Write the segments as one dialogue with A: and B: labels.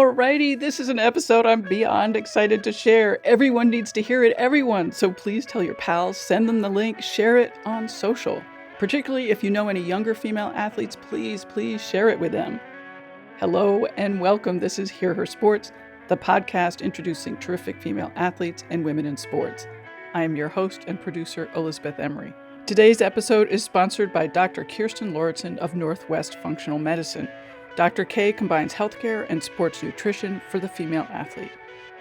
A: Alrighty, this is an episode I'm beyond excited to share. Everyone needs to hear it, everyone. So please tell your pals, send them the link, share it on social. Particularly if you know any younger female athletes, please share it with them. Hello and welcome. This is Hear Her Sports, the podcast introducing terrific female athletes and women in sports. I am your host and producer, Elizabeth Emery. Today's episode is sponsored by Dr. Kirsten Lauritsen of Northwest Functional Medicine. Dr. K combines healthcare and sports nutrition for the female athlete.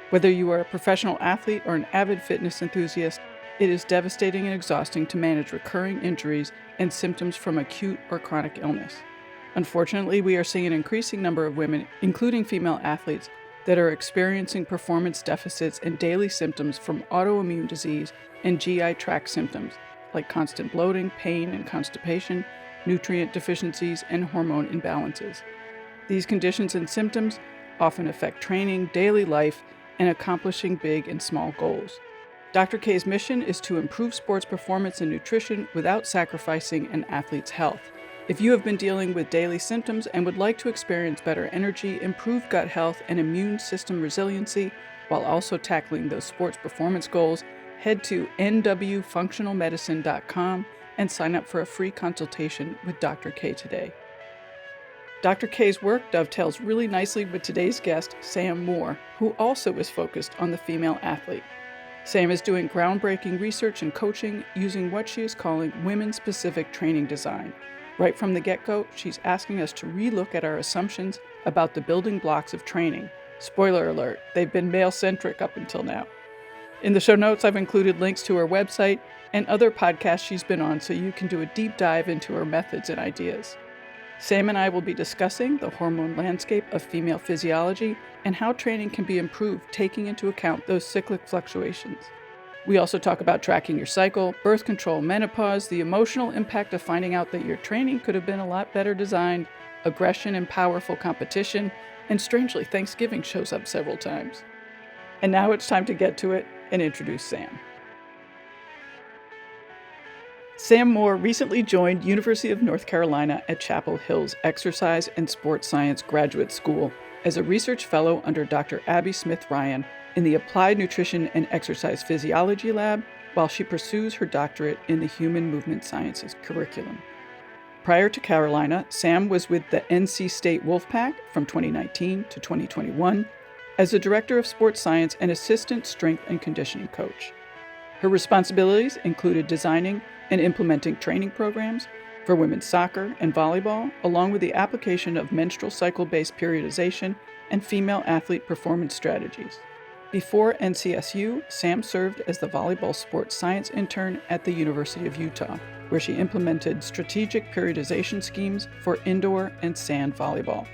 A: Whether you are a professional athlete or an avid fitness enthusiast, it is devastating and exhausting to manage recurring injuries and symptoms from acute or chronic illness. Unfortunately, we are seeing an increasing number of women, including female athletes, that are experiencing performance deficits and daily symptoms from autoimmune disease and GI tract symptoms, like constant bloating, pain and constipation, nutrient deficiencies, and hormone imbalances. These conditions and symptoms often affect training, daily life, and accomplishing big and small goals. Dr. K's mission is to improve sports performance and nutrition without sacrificing an athlete's health. If you have been dealing with daily symptoms and would like to experience better energy, improved gut health, and immune system resiliency, while also tackling those sports performance goals, head to nwfunctionalmedicine.com and sign up for a free consultation with Dr. K today. Dr. K's work dovetails really nicely with today's guest, Sam Moore, who also is focused on the female athlete. Sam is doing groundbreaking research and coaching using what she is calling women-specific training design. Right from the get-go, she's asking us to relook at our assumptions about the building blocks of training. Spoiler alert, they've been male-centric up until now. In the show notes, I've included links to her website and other podcasts she's been on so you can do a deep dive into her methods and ideas. Sam and I will be discussing the hormone landscape of female physiology and how training can be improved, taking into account those cyclic fluctuations. We also talk about tracking your cycle, birth control, menopause, the emotional impact of finding out that your training could have been a lot better designed, aggression and powerful competition, and strangely, Thanksgiving shows up several times. And now it's time to get to it and introduce Sam. Sam Moore recently joined University of North Carolina at Chapel Hill's Exercise and Sports Science Graduate School as a research fellow under Dr. Abby Smith-Ryan in the Applied Nutrition and Exercise Physiology Lab while she pursues her doctorate in the Human Movement Sciences curriculum. Prior to Carolina, Sam was with the NC State Wolfpack from 2019 to 2021 as the Director of Sports Science and Assistant Strength and Conditioning Coach. Her responsibilities included designing and implementing training programs for women's soccer and volleyball, along with the application of menstrual cycle-based periodization and female athlete performance strategies. Before NCSU, Sam served as the volleyball sports science intern at the University of Utah, where she implemented strategic periodization schemes for indoor and sand volleyball.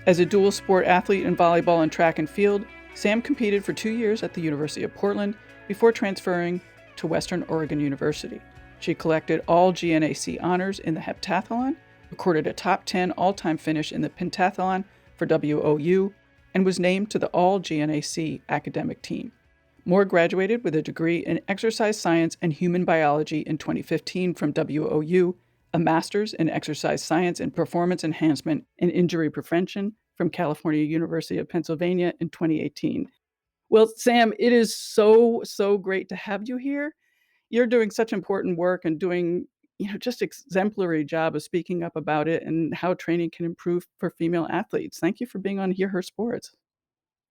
A: As a dual sport athlete in volleyball and track and field, Sam competed for 2 years at the University of Portland before transferring to Western Oregon University. She collected all GNAC honors in the heptathlon, recorded a top 10 all-time finish in the pentathlon for WOU, and was named to the all-GNAC academic team. Moore graduated with a degree in exercise science and human biology in 2015 from WOU, a master's in exercise science and performance enhancement and injury prevention from California University of Pennsylvania in 2018. Well, Sam, it is so great to have you here. You're doing such important work and doing, just exemplary job of speaking up about it and how training can improve for female athletes. Thank you for being on Hear Her Sports.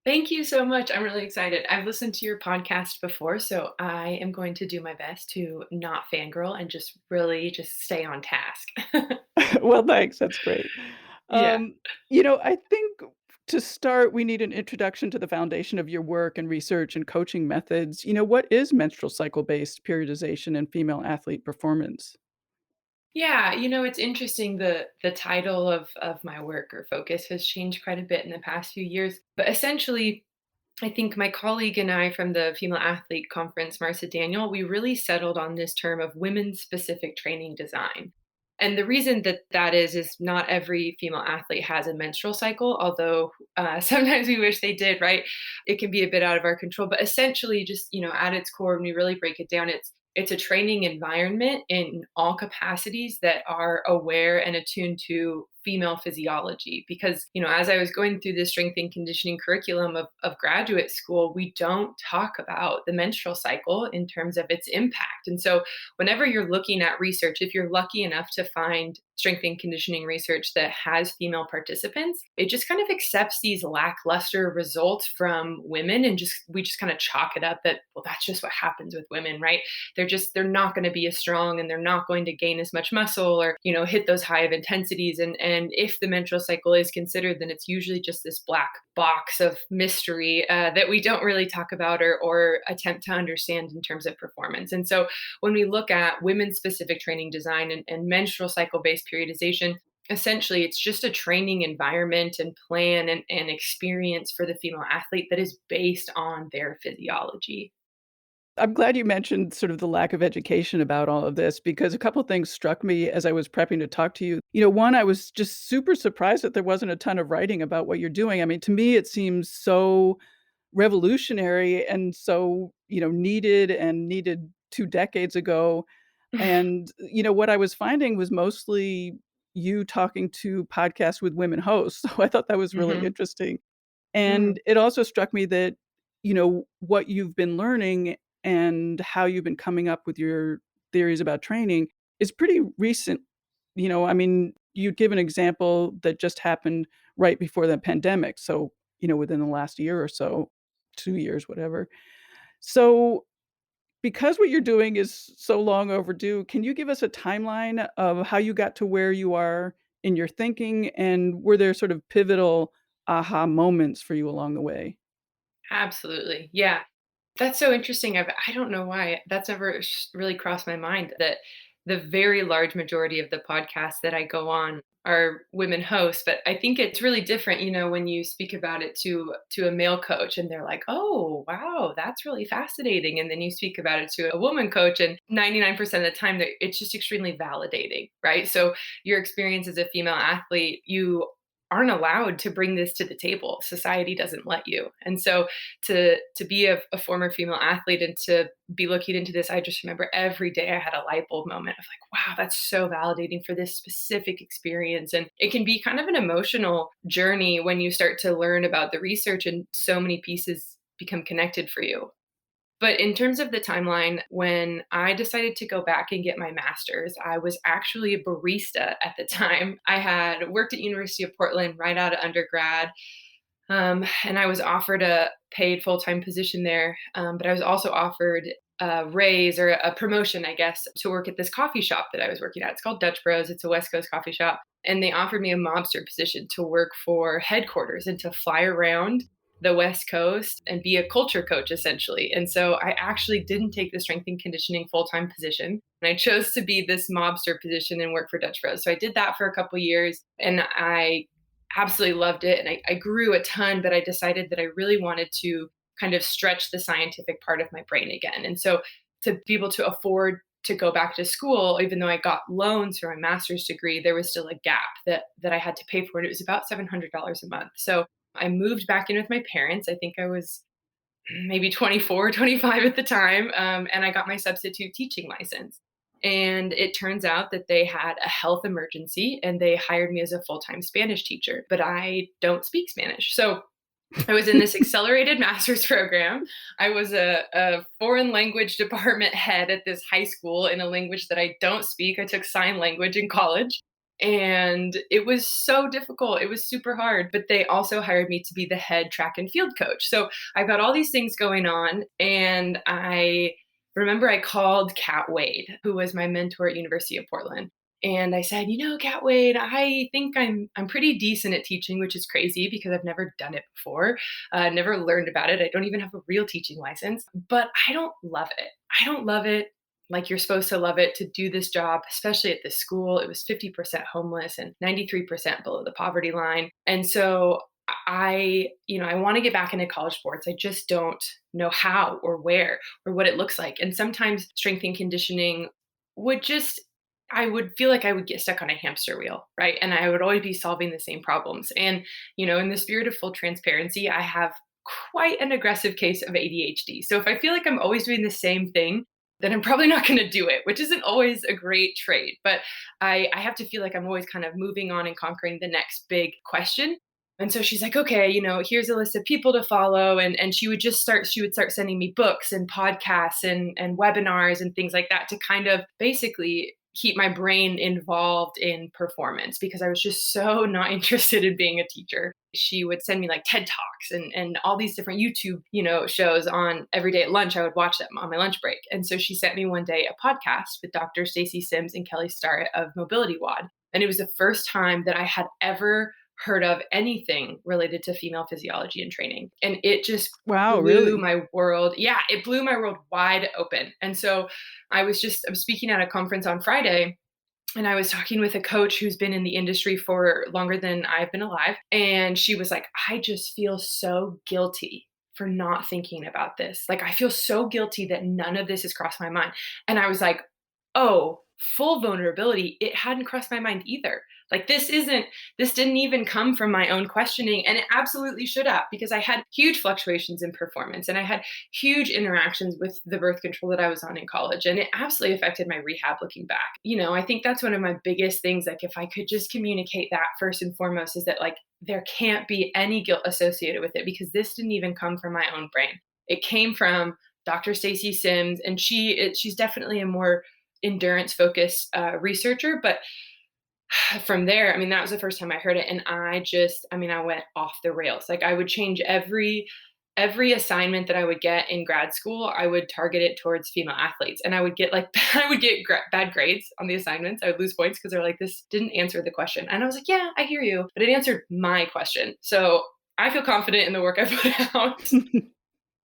B: Thank you so much. I'm really excited. I've listened to your podcast before, so I am going to do my best to not fangirl and just really just stay on task.
A: Well, thanks. That's great.
B: Yeah.
A: I think to start, we need an introduction to the foundation of your work and research and coaching methods. What is menstrual cycle-based periodization and female athlete performance?
B: Yeah, it's interesting the title of my work or focus has changed quite a bit in the past few years. But essentially, I think my colleague and I from the Female Athlete Conference, Marcia Daniel, we really settled on this term of women's specific training design. And the reason that that is not every female athlete has a menstrual cycle, although sometimes we wish they did, right? It can be a bit out of our control, but essentially, just at its core, when we really break it down, it's a training environment in all capacities that are aware and attuned to female physiology. Because, as I was going through the strength and conditioning curriculum of graduate school, we don't talk about the menstrual cycle in terms of its impact. And so, whenever you're looking at research, if you're lucky enough to find strength and conditioning research that has female participants, it just kind of accepts these lackluster results from women, and we just kind of chalk it up that, well, that's just what happens with women, right? They're not going to be as strong, and they're not going to gain as much muscle, or hit those high of intensities. And if the menstrual cycle is considered, then it's usually just this black box of mystery that we don't really talk about, or attempt to understand in terms of performance. And so when we look at women's specific training design and menstrual cycle based periodization, essentially it's just a training environment and plan and experience for the female athlete that is based on their physiology.
A: I'm glad you mentioned sort of the lack of education about all of this because a couple things struck me as I was prepping to talk to you. One, I was just super surprised that there wasn't a ton of writing about what you're doing. I mean, to me, it seems so revolutionary and so, needed and needed 2 decades ago. And, what I was finding was mostly you talking to podcasts with women hosts. So I thought that was really
B: Hmm.
A: interesting.
B: Mm,
A: And it also struck me that, what you've been learning and how you've been coming up with your theories about training is pretty recent. I mean, you give an example that just happened right before the pandemic. So, within the last year or so, 2 years, whatever. So, because what you're doing is so long overdue, can you give us a timeline of how you got to where you are in your thinking, and were there sort of pivotal aha moments for you along the way?
B: absolutely. Yeah. That's so interesting. I don't know why that's never really crossed my mind that the very large majority of the podcasts that I go on are women hosts. But I think it's really different, when you speak about it to a male coach and they're like, "Oh, wow, that's really fascinating." And then you speak about it to a woman coach, and 99% of the time, it's just extremely validating, right? So your experience as a female athlete, you aren't allowed to bring this to the table. Society doesn't let you. And so to be a former female athlete and to be looking into this, I just remember every day I had a light bulb moment of like, wow, that's so validating for this specific experience. And it can be kind of an emotional journey when you start to learn about the research and so many pieces become connected for you. But in terms of the timeline, when I decided to go back and get my master's, I was actually a barista at the time. I had worked at University of Portland right out of undergrad, and I was offered a paid full time position there. But I was also offered a raise or a promotion, I guess, to work at this coffee shop that I was working at. It's called Dutch Bros. It's a West Coast coffee shop. And they offered me a mobster position to work for headquarters and to fly around the West Coast and be a culture coach essentially. And so I actually didn't take the strength and conditioning full time position. And I chose to be this mobster position and work for Dutch Bros. So I did that for a couple years, and I absolutely loved it. And I grew a ton, but I decided that I really wanted to kind of stretch the scientific part of my brain again. And so to be able to afford to go back to school, even though I got loans for my master's degree, there was still a gap that I had to pay for. And it was about $700 a month. So I moved back in with my parents. I think I was maybe 24, 25 at the time. And I got my substitute teaching license. And it turns out that they had a health emergency and they hired me as a full time Spanish teacher, but I don't speak Spanish. So I was in this accelerated master's program. I was a foreign language department head at this high school in a language that I don't speak. I took sign language in college. And it was so difficult. It was super hard. But they also hired me to be the head track and field coach. So I've got all these things going on. And I remember I called Kat Wade, who was my mentor at University of Portland. And I said, Kat Wade, I think I'm pretty decent at teaching, which is crazy because I've never done it before, never learned about it. I don't even have a real teaching license, but I don't love it. I don't love it like you're supposed to love it to do this job, especially at this school. It was 50% homeless and 93% below the poverty line. And so I want to get back into college sports. I just don't know how or where or what it looks like. And sometimes strength and conditioning would just I would feel like I would get stuck on a hamster wheel, right? And I would always be solving the same problems. And, in the spirit of full transparency, I have quite an aggressive case of ADHD. So if I feel like I'm always doing the same thing, then I'm probably not going to do it, which isn't always a great trait. But I have to feel like I'm always kind of moving on and conquering the next big question. And so she's like, okay, here's a list of people to follow. And she would start sending me books and podcasts and webinars and things like that to kind of basically keep my brain involved in performance because I was just so not interested in being a teacher. She would send me like TED Talks and all these different YouTube, shows on every day at lunch. I would watch them on my lunch break. And so she sent me one day a podcast with Dr. Stacey Sims and Kelly Starrett of Mobility WOD. And it was the first time that I had ever heard of anything related to female physiology and training. And it just
A: Wow,
B: blew
A: really?
B: my world. Yeah, it blew my world wide open. And so I'm speaking at a conference on Friday, and I was talking with a coach who's been in the industry for longer than I've been alive. And she was like, I just feel so guilty for not thinking about this. Like, I feel so guilty that none of this has crossed my mind. And I was like, oh, full vulnerability. It hadn't crossed my mind either. Like, this didn't even come from my own questioning. And it absolutely should have, because I had huge fluctuations in performance and I had huge interactions with the birth control that I was on in college. And it absolutely affected my rehab looking back. I think that's one of my biggest things. Like, if I could just communicate that first and foremost, is that like there can't be any guilt associated with it because this didn't even come from my own brain. It came from Dr. Stacey Sims, and she's definitely a more endurance focused researcher. But from there, I mean, that was the first time I heard it. And I went off the rails. Like, I would change every assignment that I would get in grad school, I would target it towards female athletes. And I would get like, bad grades on the assignments. I would lose points because they're like, this didn't answer the question. And I was like, yeah, I hear you, but it answered my question. So I feel confident in the work I put out.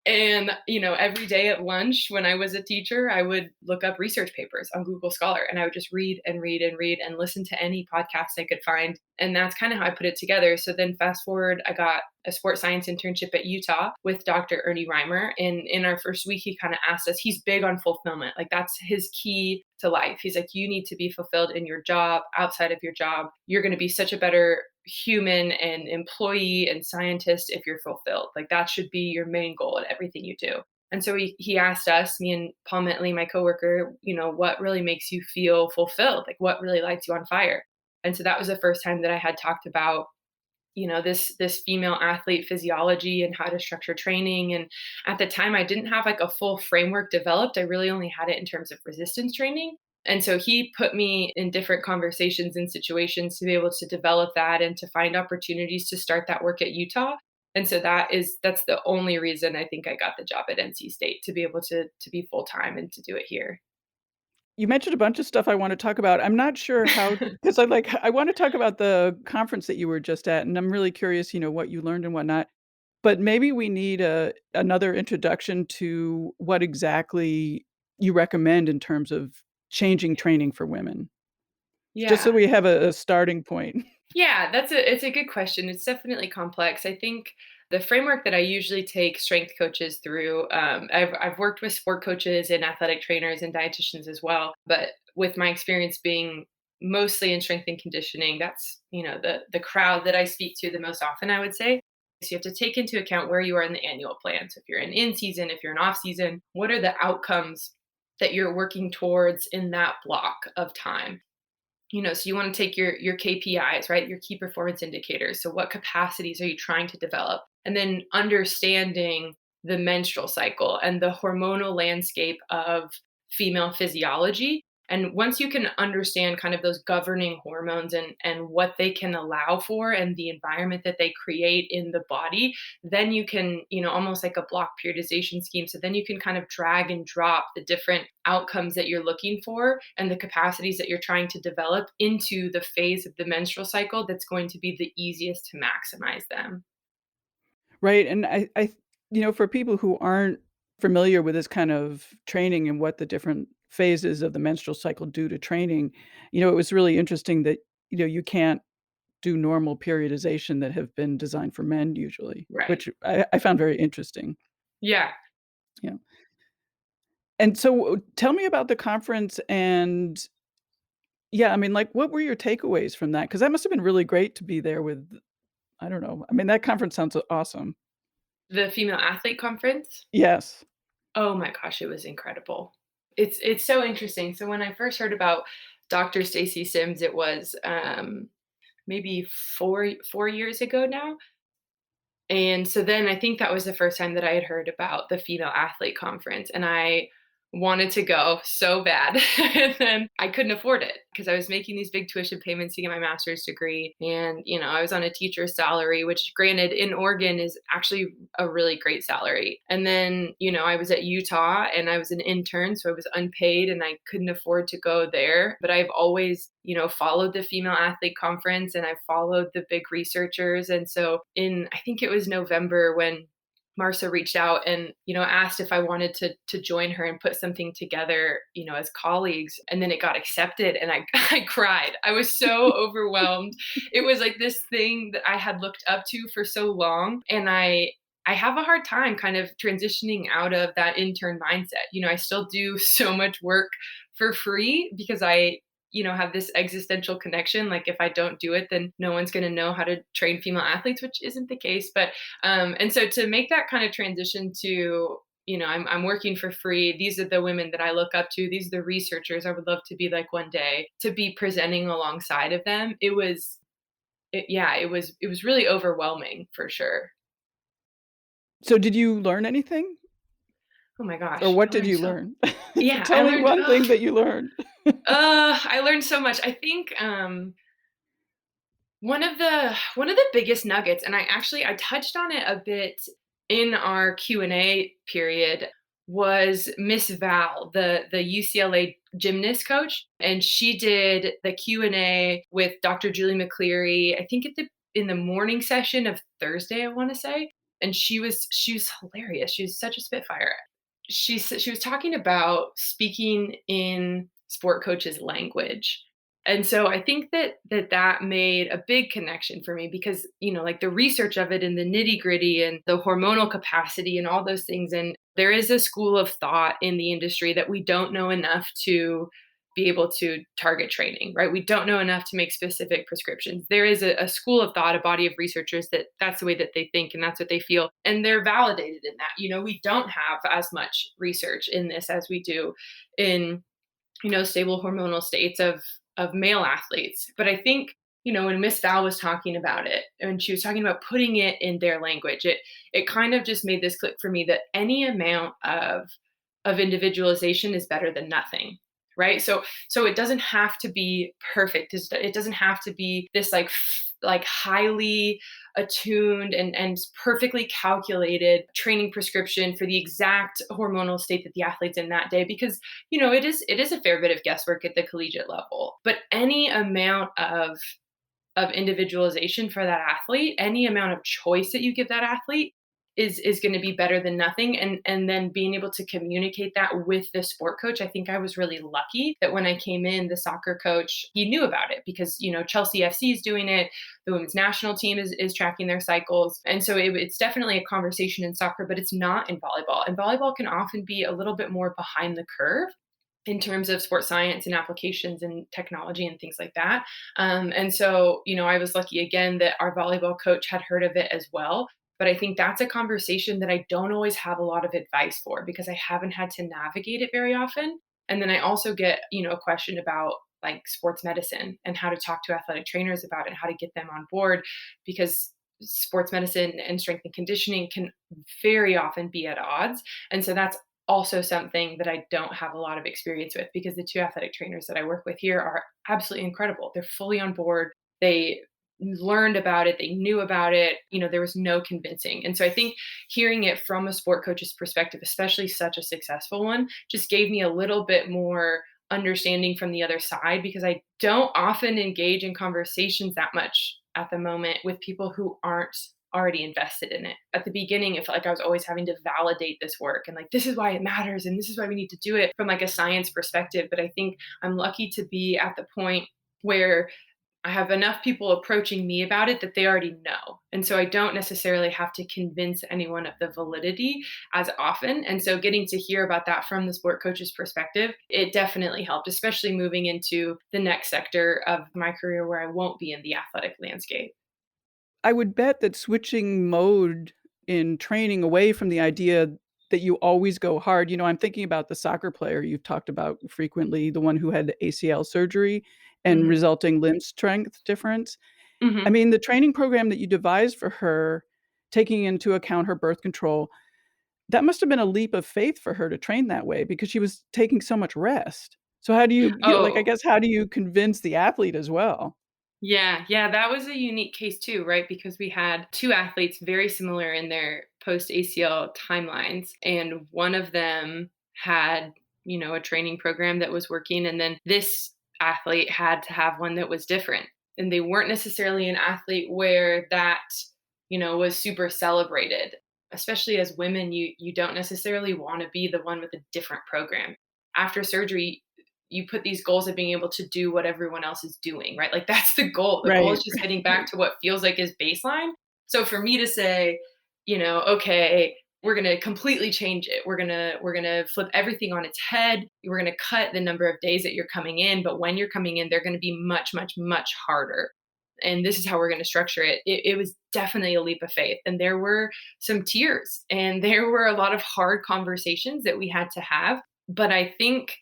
B: And, every day at lunch when I was a teacher, I would look up research papers on Google Scholar and I would just read and read and read and listen to any podcast I could find. And that's kind of how I put it together. So then fast forward, I got a sports science internship at Utah with Dr. Ernie Reimer. And in our first week, he kind of asked us, he's big on fulfillment. Like, that's his key to life. He's like, you need to be fulfilled in your job, outside of your job. You're going to be such a better human and employee and scientist if you're fulfilled. Like, that should be your main goal at everything you do. And so he asked us, me and Paul Mentley, my coworker, what really makes you feel fulfilled? Like, what really lights you on fire? And so that was the first time that I had talked about, this female athlete physiology and how to structure training. And at the time, I didn't have like a full framework developed. I really only had it in terms of resistance training. And so he put me in different conversations and situations to be able to develop that and to find opportunities to start that work at Utah. And so that's the only reason I think I got the job at NC State, to be able to be full time and to do it here.
A: You mentioned a bunch of stuff I wanna talk about. I'm not sure how, because I wanna talk about the conference that you were just at, and I'm really curious, what you learned and whatnot. But maybe we need another introduction to what exactly you recommend in terms of changing training for women, just so
B: Yeah.
A: we have a starting point.
B: Yeah, it's a good question. It's definitely complex. I think the framework that I usually take strength coaches through, I've worked with sport coaches and athletic trainers and dietitians as well, but with my experience being mostly in strength and conditioning, that's the crowd that I speak to the most often, I would say. So you have to take into account where you are in the annual plan. So if you're in season, if you're in off season, what are the outcomes that you're working towards in that block of time? So you want to take your KPIs, right? Your key performance indicators. So what capacities are you trying to develop? And then understanding the menstrual cycle and the hormonal landscape of female physiology. And once you can understand kind of those governing hormones and what they can allow for and the environment that they create in the body, then you can, almost like a block periodization scheme. So then you can kind of drag and drop the different outcomes that you're looking for and the capacities that you're trying to develop into the phase of the menstrual cycle that's going to be the easiest to maximize them.
A: Right, and for people who aren't familiar with this kind of training and what the different phases of the menstrual cycle do to training, it was really interesting that, you can't do normal periodization that have been designed for men usually,
B: Right.
A: which I found very interesting.
B: Yeah.
A: Yeah. And so tell me about the conference and yeah, I mean, like, what were your takeaways from that? Because that must have been really great to be there with I don't know. I mean, that conference sounds awesome.
B: The female athlete conference.
A: Yes.
B: Oh my gosh, it was incredible. It's so interesting. So when I first heard about Dr. Stacy Sims, it was, maybe 4 years ago now. And so then I think that was the first time that I had heard about the female athlete conference, and I wanted to go so bad. And then I couldn't afford it because I was making these big tuition payments to get my master's degree. And, I was on a teacher's salary, which granted in Oregon is actually a really great salary. And then, I was at Utah and I was an intern, so I was unpaid and I couldn't afford to go there. But I've always, followed the female athlete conference and I've followed the big researchers. And so I think it was November when Marcia reached out and, asked if I wanted to join her and put something together, as colleagues. And then it got accepted and I I cried. I was so overwhelmed. It was like this thing that I had looked up to for so long. And I have a hard time kind of transitioning out of that intern mindset. I still do so much work for free because I have this existential connection. Like if I don't do it, then no one's going to know how to train female athletes, which isn't the case. But and so to make that kind of transition to, I'm working for free. These are the women that I look up to. These are the researchers I would love to be like one day. To be presenting alongside of them, yeah, it was really overwhelming for sure.
A: So did you learn anything?
B: Oh my
A: Or
B: gosh,
A: what
B: I
A: did
B: learned
A: you
B: so.
A: learn?
B: Yeah, I
A: Tell me
B: learned.
A: one thing that you learned.
B: I learned so much. I think one of the biggest nuggets, and I touched on it a bit in our Q&A period, was Miss Val, the UCLA gymnast coach, and she did the Q&A with Dr. Julie McCleary, I think in the morning session of Thursday, I want to say. And she was hilarious. She was such a spitfire. She was talking about speaking in sport coaches language. And so I think that made a big connection for me because, like the research of it and the nitty-gritty and the hormonal capacity and all those things. And there is a school of thought in the industry that we don't know enough to be able to target training, right? We don't know enough to make specific prescriptions. There is a school of thought, a body of researchers that that's the way that they think and that's what they feel. And they're validated in that. We don't have as much research in this as we do in stable hormonal states of male athletes. But I think, when Miss Val was talking about it and she was talking about putting it in their language, it kind of just made this click for me that any amount of individualization is better than nothing. Right. So it doesn't have to be perfect. It doesn't have to be this like highly attuned and perfectly calculated training prescription for the exact hormonal state that the athlete's in that day because it is a fair bit of guesswork at the collegiate level, but any amount of individualization for that athlete, any amount of choice that you give that athlete is going to be better than nothing. And then being able to communicate that with the sport coach, I think I was really lucky that when I came in, the soccer coach, he knew about it because Chelsea FC is doing it, the women's national team is tracking their cycles, and so it's definitely a conversation in soccer, but it's not in volleyball. And volleyball can often be a little bit more behind the curve in terms of sports science and applications and technology and things like that. And so, I was lucky again that our volleyball coach had heard of it as well. But I think that's a conversation that I don't always have a lot of advice for because I haven't had to navigate it very often. And then I also get, a question about like sports medicine and how to talk to athletic trainers about it, and how to get them on board because sports medicine and strength and conditioning can very often be at odds. And so that's also something that I don't have a lot of experience with because the two athletic trainers that I work with here are absolutely incredible. They're fully on board. They learned about it, they knew about it, there was no convincing. And so I think hearing it from a sport coach's perspective, especially such a successful one, just gave me a little bit more understanding from the other side because I don't often engage in conversations that much at the moment with people who aren't already invested in it. At the beginning, it felt like I was always having to validate this work and like, this is why it matters and this is why we need to do it from like a science perspective. But I think I'm lucky to be at the point where I have enough people approaching me about it that they already know. And so I don't necessarily have to convince anyone of the validity as often. And so getting to hear about that from the sport coach's perspective, it definitely helped, especially moving into the next sector of my career where I won't be in the athletic landscape.
A: I would bet that switching mode in training away from the idea that you always go hard? I'm thinking about the soccer player you've talked about frequently, the one who had the ACL surgery and
B: Mhm.
A: resulting limb strength difference. I
B: Mhm.
A: mean, the training program that you devised for her, taking into account her birth control, that must have been a leap of faith for her to train that way because she was taking so much rest. So how do like, I
B: Oh,
A: guess, how do you convince the athlete as well?
B: yeah, yeah, that was a unique case too, right? Because we had 2 athletes very similar in their post ACL timelines, and one of them had, a training program that was working, and then this athlete had to have one that was different. And they weren't necessarily an athlete where that, was super celebrated. Especially as women, you don't necessarily want to be the one with a different program. After surgery, you put these goals of being able to do what everyone else is doing, right? Like that's the goal. The goal
A: Right,
B: is just getting back
A: right.
B: to what feels like is baseline. So for me to say, okay, we're going to completely change it. We're going to flip everything on its head. We're going to cut the number of days that you're coming in, but when you're coming in, they're going to be much much much harder. And this is how we're going to structure it. It was definitely a leap of faith. And there were some tears and there were a lot of hard conversations that we had to have. But I think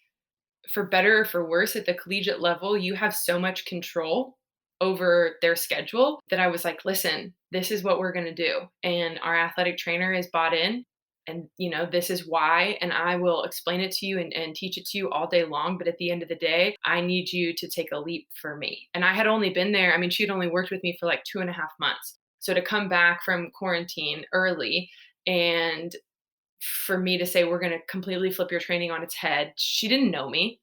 B: for better or for worse, at the collegiate level, you have so much control over their schedule that I was like, listen, this is what we're going to do. And our athletic trainer is bought in. And, this is why. And I will explain it to you and teach it to you all day long. But at the end of the day, I need you to take a leap for me. And I had only been there, I mean, she'd only worked with me for like 2.5 months. So to come back from quarantine early and for me to say we're going to completely flip your training on its head. She didn't know me.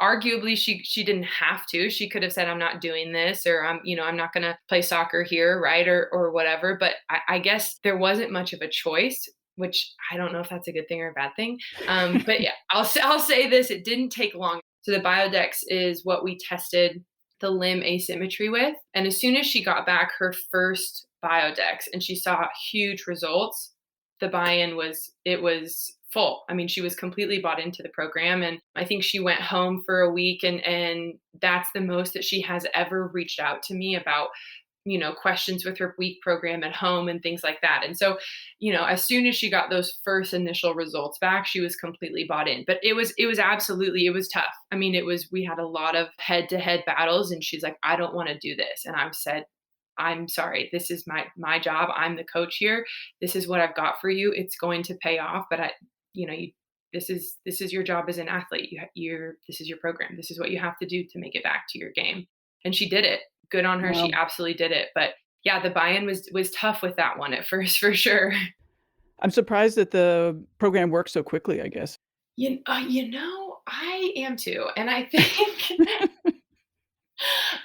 B: Arguably she didn't have to. She could have said I'm not doing this or I'm not going to play soccer here, right? Or whatever, but I guess there wasn't much of a choice, which I don't know if that's a good thing or a bad thing. But yeah, I'll say this, it didn't take long. So the Biodex is what we tested the limb asymmetry with, and as soon as she got back her first Biodex and she saw huge results, the buy-in was full. I mean, she was completely bought into the program, and I think she went home for a week, and that's the most that she has ever reached out to me about, questions with her week program at home and things like that. And so, as soon as she got those first initial results back, she was completely bought in. But it was absolutely, it was tough. I mean, we had a lot of head-to-head battles, and she's like, "I don't want to do this." And I've said, I'm sorry. This is my job. I'm the coach here. This is what I've got for you. It's going to pay off, but you this is your job as an athlete. This is your program. This is what you have to do to make it back to your game. And she did it. Good on her. She
A: Wow.
B: absolutely did it. But yeah, the buy-in was tough with that one at first for sure.
A: I'm surprised that the program worked so quickly, I guess.
B: I am too. And I think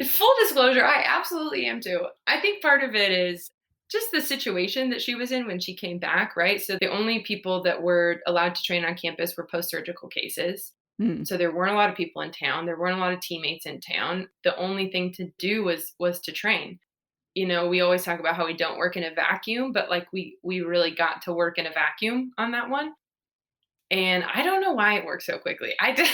B: full disclosure, I absolutely am too. I think part of it is just the situation that she was in when she came back, right? So the only people that were allowed to train on campus were post-surgical cases.
A: Hmm.
B: So there weren't a lot of people in town. There weren't a lot of teammates in town. The only thing to do was to train. We always talk about how we don't work in a vacuum, but like we really got to work in a vacuum on that one. And I don't know why it worked so quickly. I did.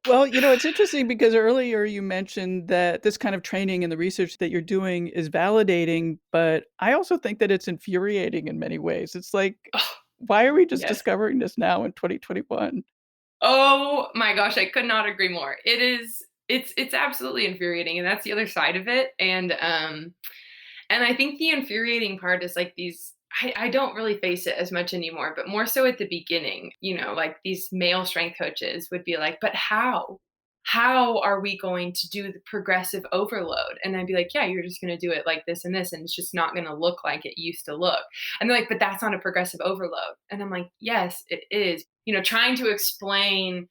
A: Well, it's interesting because earlier you mentioned that this kind of training and the research that you're doing is validating, but I also think that it's infuriating in many ways. It's like,
B: Oh,
A: why are we just
B: yes.
A: discovering this now in 2021?
B: Oh my gosh, I could not agree more. It's absolutely infuriating, and that's the other side of it. And I think the infuriating part is like these I don't really face it as much anymore, but more so at the beginning, like these male strength coaches would be like, but how? How are we going to do the progressive overload? And I'd be like, yeah, you're just going to do it like this and this, and it's just not going to look like it used to look. And they're like, but that's not a progressive overload. And I'm like, yes, it is. Trying to explain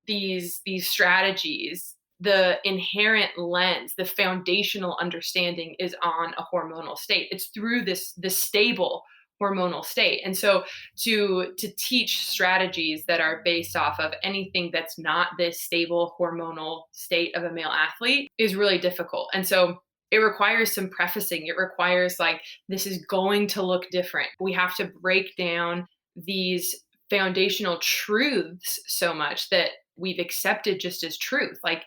B: these strategies, the inherent lens, the foundational understanding is on a hormonal state. It's through this stable hormonal state. And so to teach strategies that are based off of anything that's not this stable hormonal state of a male athlete is really difficult. And so it requires some prefacing. It requires like, this is going to look different. We have to break down these foundational truths so much that we've accepted just as truth. Like,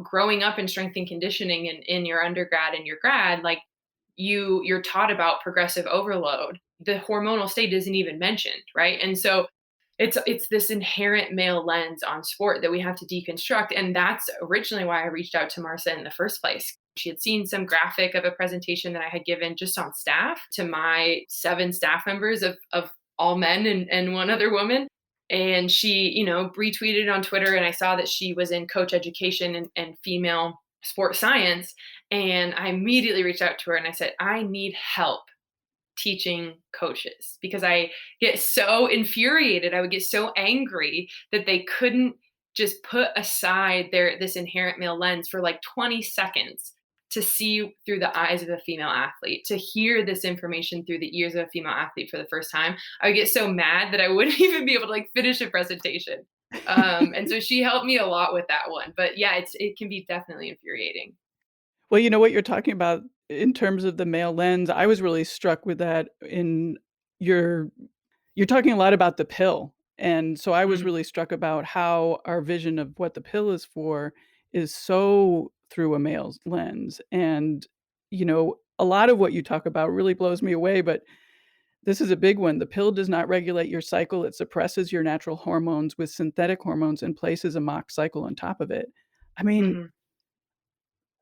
B: growing up in strength and conditioning in your undergrad and your grad, like you're taught about progressive overload. the hormonal state isn't even mentioned, right? And so it's this inherent male lens on sport that we have to deconstruct, and that's originally why I reached out to Marcia in the first place. She had seen some graphic of a presentation that I had given just on staff to my 7 staff members of all men and one other woman. And she, retweeted on Twitter, and I saw that she was in coach education and female sports science. And I immediately reached out to her and I said, I need help teaching coaches because I get so infuriated. I would get so angry that they couldn't just put aside this inherent male lens for like 20 seconds to see through the eyes of a female athlete, to hear this information through the ears of a female athlete for the first time. I would get so mad that I wouldn't even be able to like finish a presentation. And so she helped me a lot with that one. But yeah, it can be definitely infuriating.
A: Well, you know what you're talking about in terms of the male lens, I was really struck with that in your you're talking a lot about the pill, and so I was
B: Mm,
A: really struck about how our vision of what the pill is for is so through a male's lens, and, a lot of what you talk about really blows me away, but this is a big one. The pill does not regulate your cycle, it suppresses your natural hormones with synthetic hormones and places a mock cycle on top of it. I mean,
B: mhm.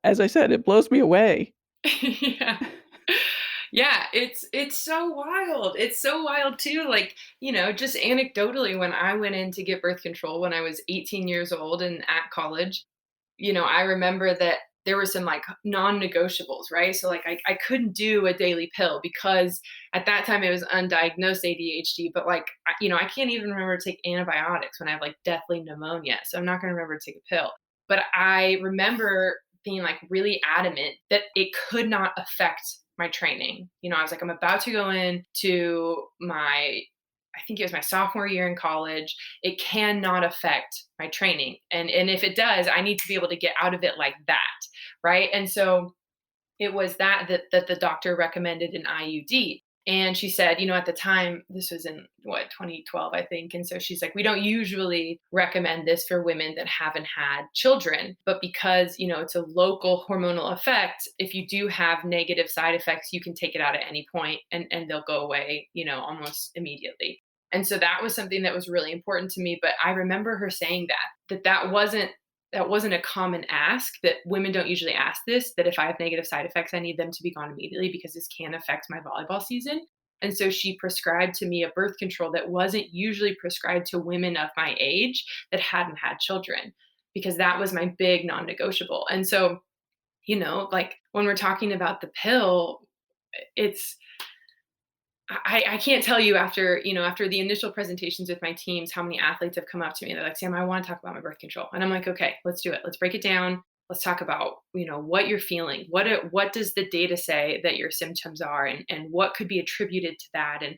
A: as I said, it blows me away.
B: Yeah. Yeah, it's so wild. It's so wild too. Like, just anecdotally, when I went in to get birth control when I was 18 years old and at college, I remember that there were some like non-negotiables, right? So like I couldn't do a daily pill because at that time it was undiagnosed ADHD, but like I can't even remember to take antibiotics when I have like deathly pneumonia. So I'm not going to remember to take a pill. But I remember being like really adamant that it could not affect my training. I was like, I'm about to go into I think it was my sophomore year in college. It cannot affect my training. And if it does, I need to be able to get out of it like that. Right. And so it was that the doctor recommended an IUD. And she said, at the time, this was in what, 2012, I think. And so she's like, we don't usually recommend this for women that haven't had children. But because, it's a local hormonal effect, if you do have negative side effects, you can take it out at any point and they'll go away, almost immediately. And so that was something that was really important to me. But I remember her saying that wasn't a common ask, that women don't usually ask this, that if I have negative side effects, I need them to be gone immediately because this can affect my volleyball season. And so she prescribed to me a birth control that wasn't usually prescribed to women of my age that hadn't had children, because that was my big non negotiable. And so, like when we're talking about the pill, it's, I can't tell you after the initial presentations with my teams how many athletes have come up to me. They're like, Sam, I want to talk about my birth control. And I'm like, okay, let's do it. Let's break it down. Let's talk about, what you're feeling. What does the data say that your symptoms are, and what could be attributed to that, and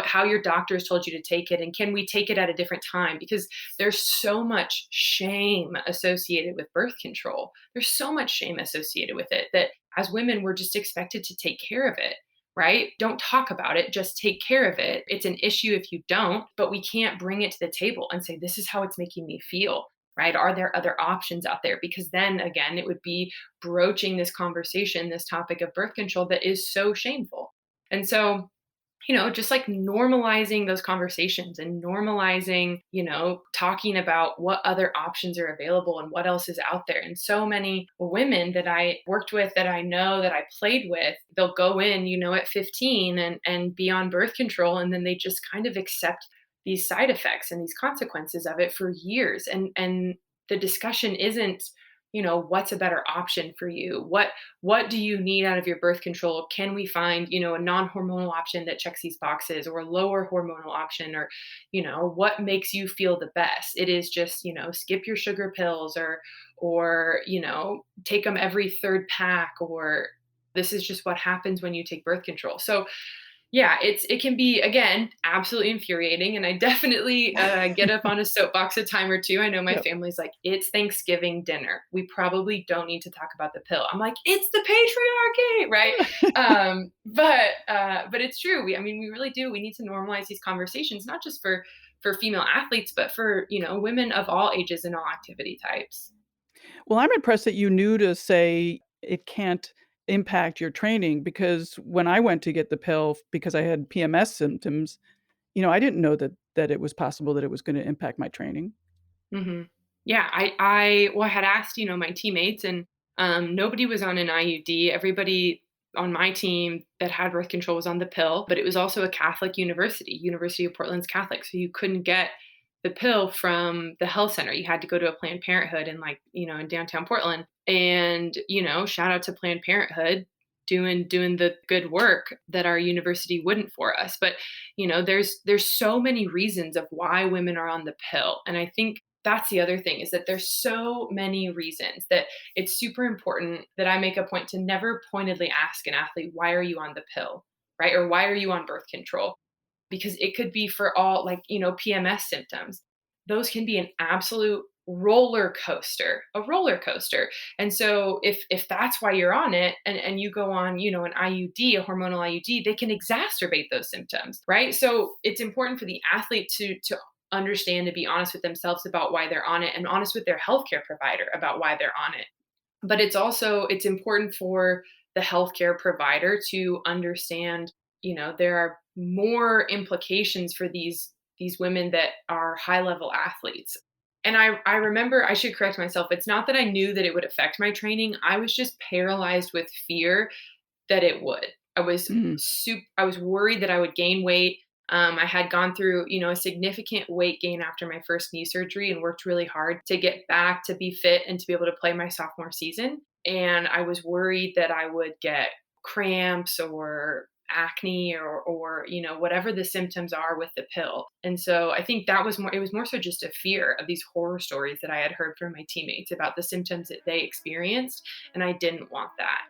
B: how your doctors told you to take it, and can we take it at a different time? Because there's so much shame associated with birth control. There's so much shame associated with it that as women, we're just expected to take care of it, right? Don't talk about it, just take care of it. It's an issue if you don't, but we can't bring it to the table and say, this is how it's making me feel, right? Are there other options out there? Because then again, it would be broaching this conversation, this topic of birth control that is so shameful. And so, just like normalizing those conversations and normalizing, talking about what other options are available and what else is out there. And so many women that I worked with, that I know, that I played with, they'll go in, at 15 and be on birth control. And then they just kind of accept these side effects and these consequences of it for years. And the discussion isn't, what's a better option for you? What do you need out of your birth control? Can we find, a non-hormonal option that checks these boxes, or a lower hormonal option, or, what makes you feel the best? It is just, skip your sugar pills, or, take them every third pack, or this is just what happens when you take birth control. So yeah, it can be, again, absolutely infuriating, and I definitely, get up on a soapbox a time or two. I know my
A: Yep.
B: family's like, "It's Thanksgiving dinner. We probably don't need to talk about the pill." I'm like, "It's the patriarchy," right? But it's true. We really do. We need to normalize these conversations, not just for female athletes, but for, women of all ages and all activity types.
A: Well, I'm impressed that you knew to say it can't impact your training? Because when I went to get the pill because I had PMS symptoms, I didn't know that it was possible that it was gonna impact my training.
B: Mhm. Yeah, I had asked, my teammates, and nobody was on an IUD. Everybody on my team that had birth control was on the pill, but it was also a Catholic university. University of Portland's Catholic, so you couldn't get the pill from the health center. You had to go to a Planned Parenthood in, like, in downtown Portland. And, shout out to Planned Parenthood doing the good work that our university wouldn't for us. But, there's so many reasons of why women are on the pill. And I think that's the other thing, is that there's so many reasons that it's super important that I make a point to never pointedly ask an athlete, why are you on the pill? Right? Or why are you on birth control? Because it could be for all, like, PMS symptoms. Those can be an absolute a roller coaster. And so if that's why you're on it, and you go on, an IUD, a hormonal IUD, they can exacerbate those symptoms, right? So it's important for the athlete to understand and be honest with themselves about why they're on it, and honest with their healthcare provider about why they're on it. But it's important for the healthcare provider to understand, there are more implications for these women that are high level athletes. And I remember, I should correct myself, it's not that I knew that it would affect my training. I was just paralyzed with fear that it would.
A: Mm.
B: I was worried that I would gain weight. I had gone through, a significant weight gain after my first knee surgery, and worked really hard to get back to be fit and to be able to play my sophomore season. And I was worried that I would get cramps or acne, or whatever the symptoms are with the pill. And so I think it was more so just a fear of these horror stories that I had heard from my teammates about the symptoms that they experienced, and I didn't want that.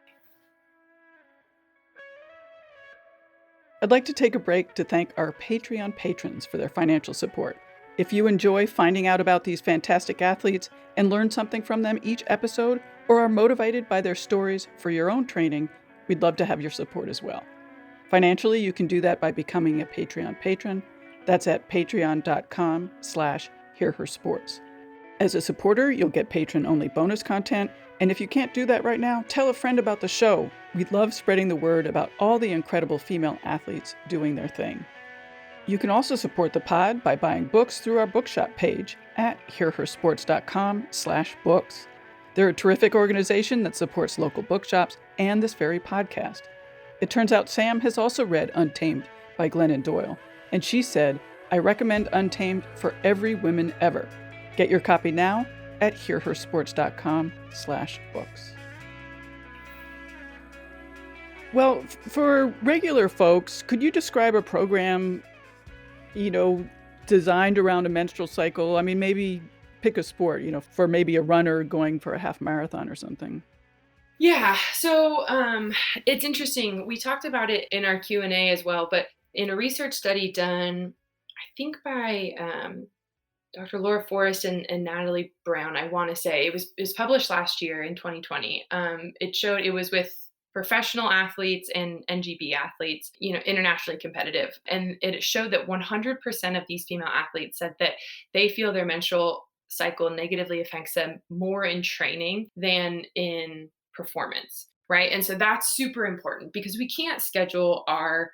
A: I'd like to take a break to thank our Patreon patrons for their financial support. If you enjoy finding out about these fantastic athletes and learn something from them each episode, or are motivated by their stories for your own training, we'd love to have your support as well. Financially, you can do that by becoming a Patreon patron. That's at patreon.com/hearhersports. As a supporter, you'll get patron-only bonus content, and if you can't do that right now, tell a friend about the show. We love spreading the word about all the incredible female athletes doing their thing. You can also support the pod by buying books through our bookshop page at hearhersports.com/books. They're a terrific organization that supports local bookshops and this very podcast. It turns out Sam has also read Untamed by Glennon Doyle, and she said, "I recommend Untamed for every woman ever." Get your copy now at hearhersports.com/books. Well, for regular folks, could you describe a program, you know, designed around a menstrual cycle? I mean, maybe pick a sport, for maybe a runner going for a half marathon or something.
B: Yeah. So it's interesting. We talked about it in our Q&A as well, but in a research study done, I think by Dr. Laura Forrest and Natalie Brown, I want to say it was published last year in 2020. It showed it was with professional athletes and NGB athletes, internationally competitive, and it showed that 100% of these female athletes said that they feel their menstrual cycle negatively affects them more in training than in performance. Right. And so that's super important, because we can't schedule our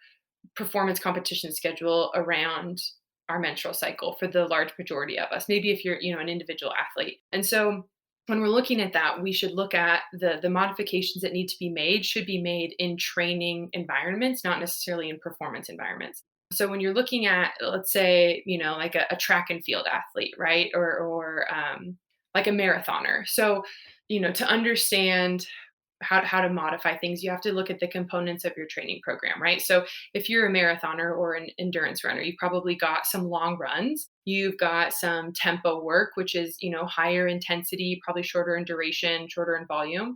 B: performance competition schedule around our menstrual cycle for the large majority of us. Maybe if you're, an individual athlete. And so when we're looking at that, we should look at the modifications that need to be made should be made in training environments, not necessarily in performance environments. So when you're looking at, let's say, like a track and field athlete, right, or like a marathoner. So, to understand how to modify things, you have to look at the components of your training program, right? So if you're a marathoner or an endurance runner, you've probably got some long runs, you've got some tempo work, which is, higher intensity, probably shorter in duration, shorter in volume.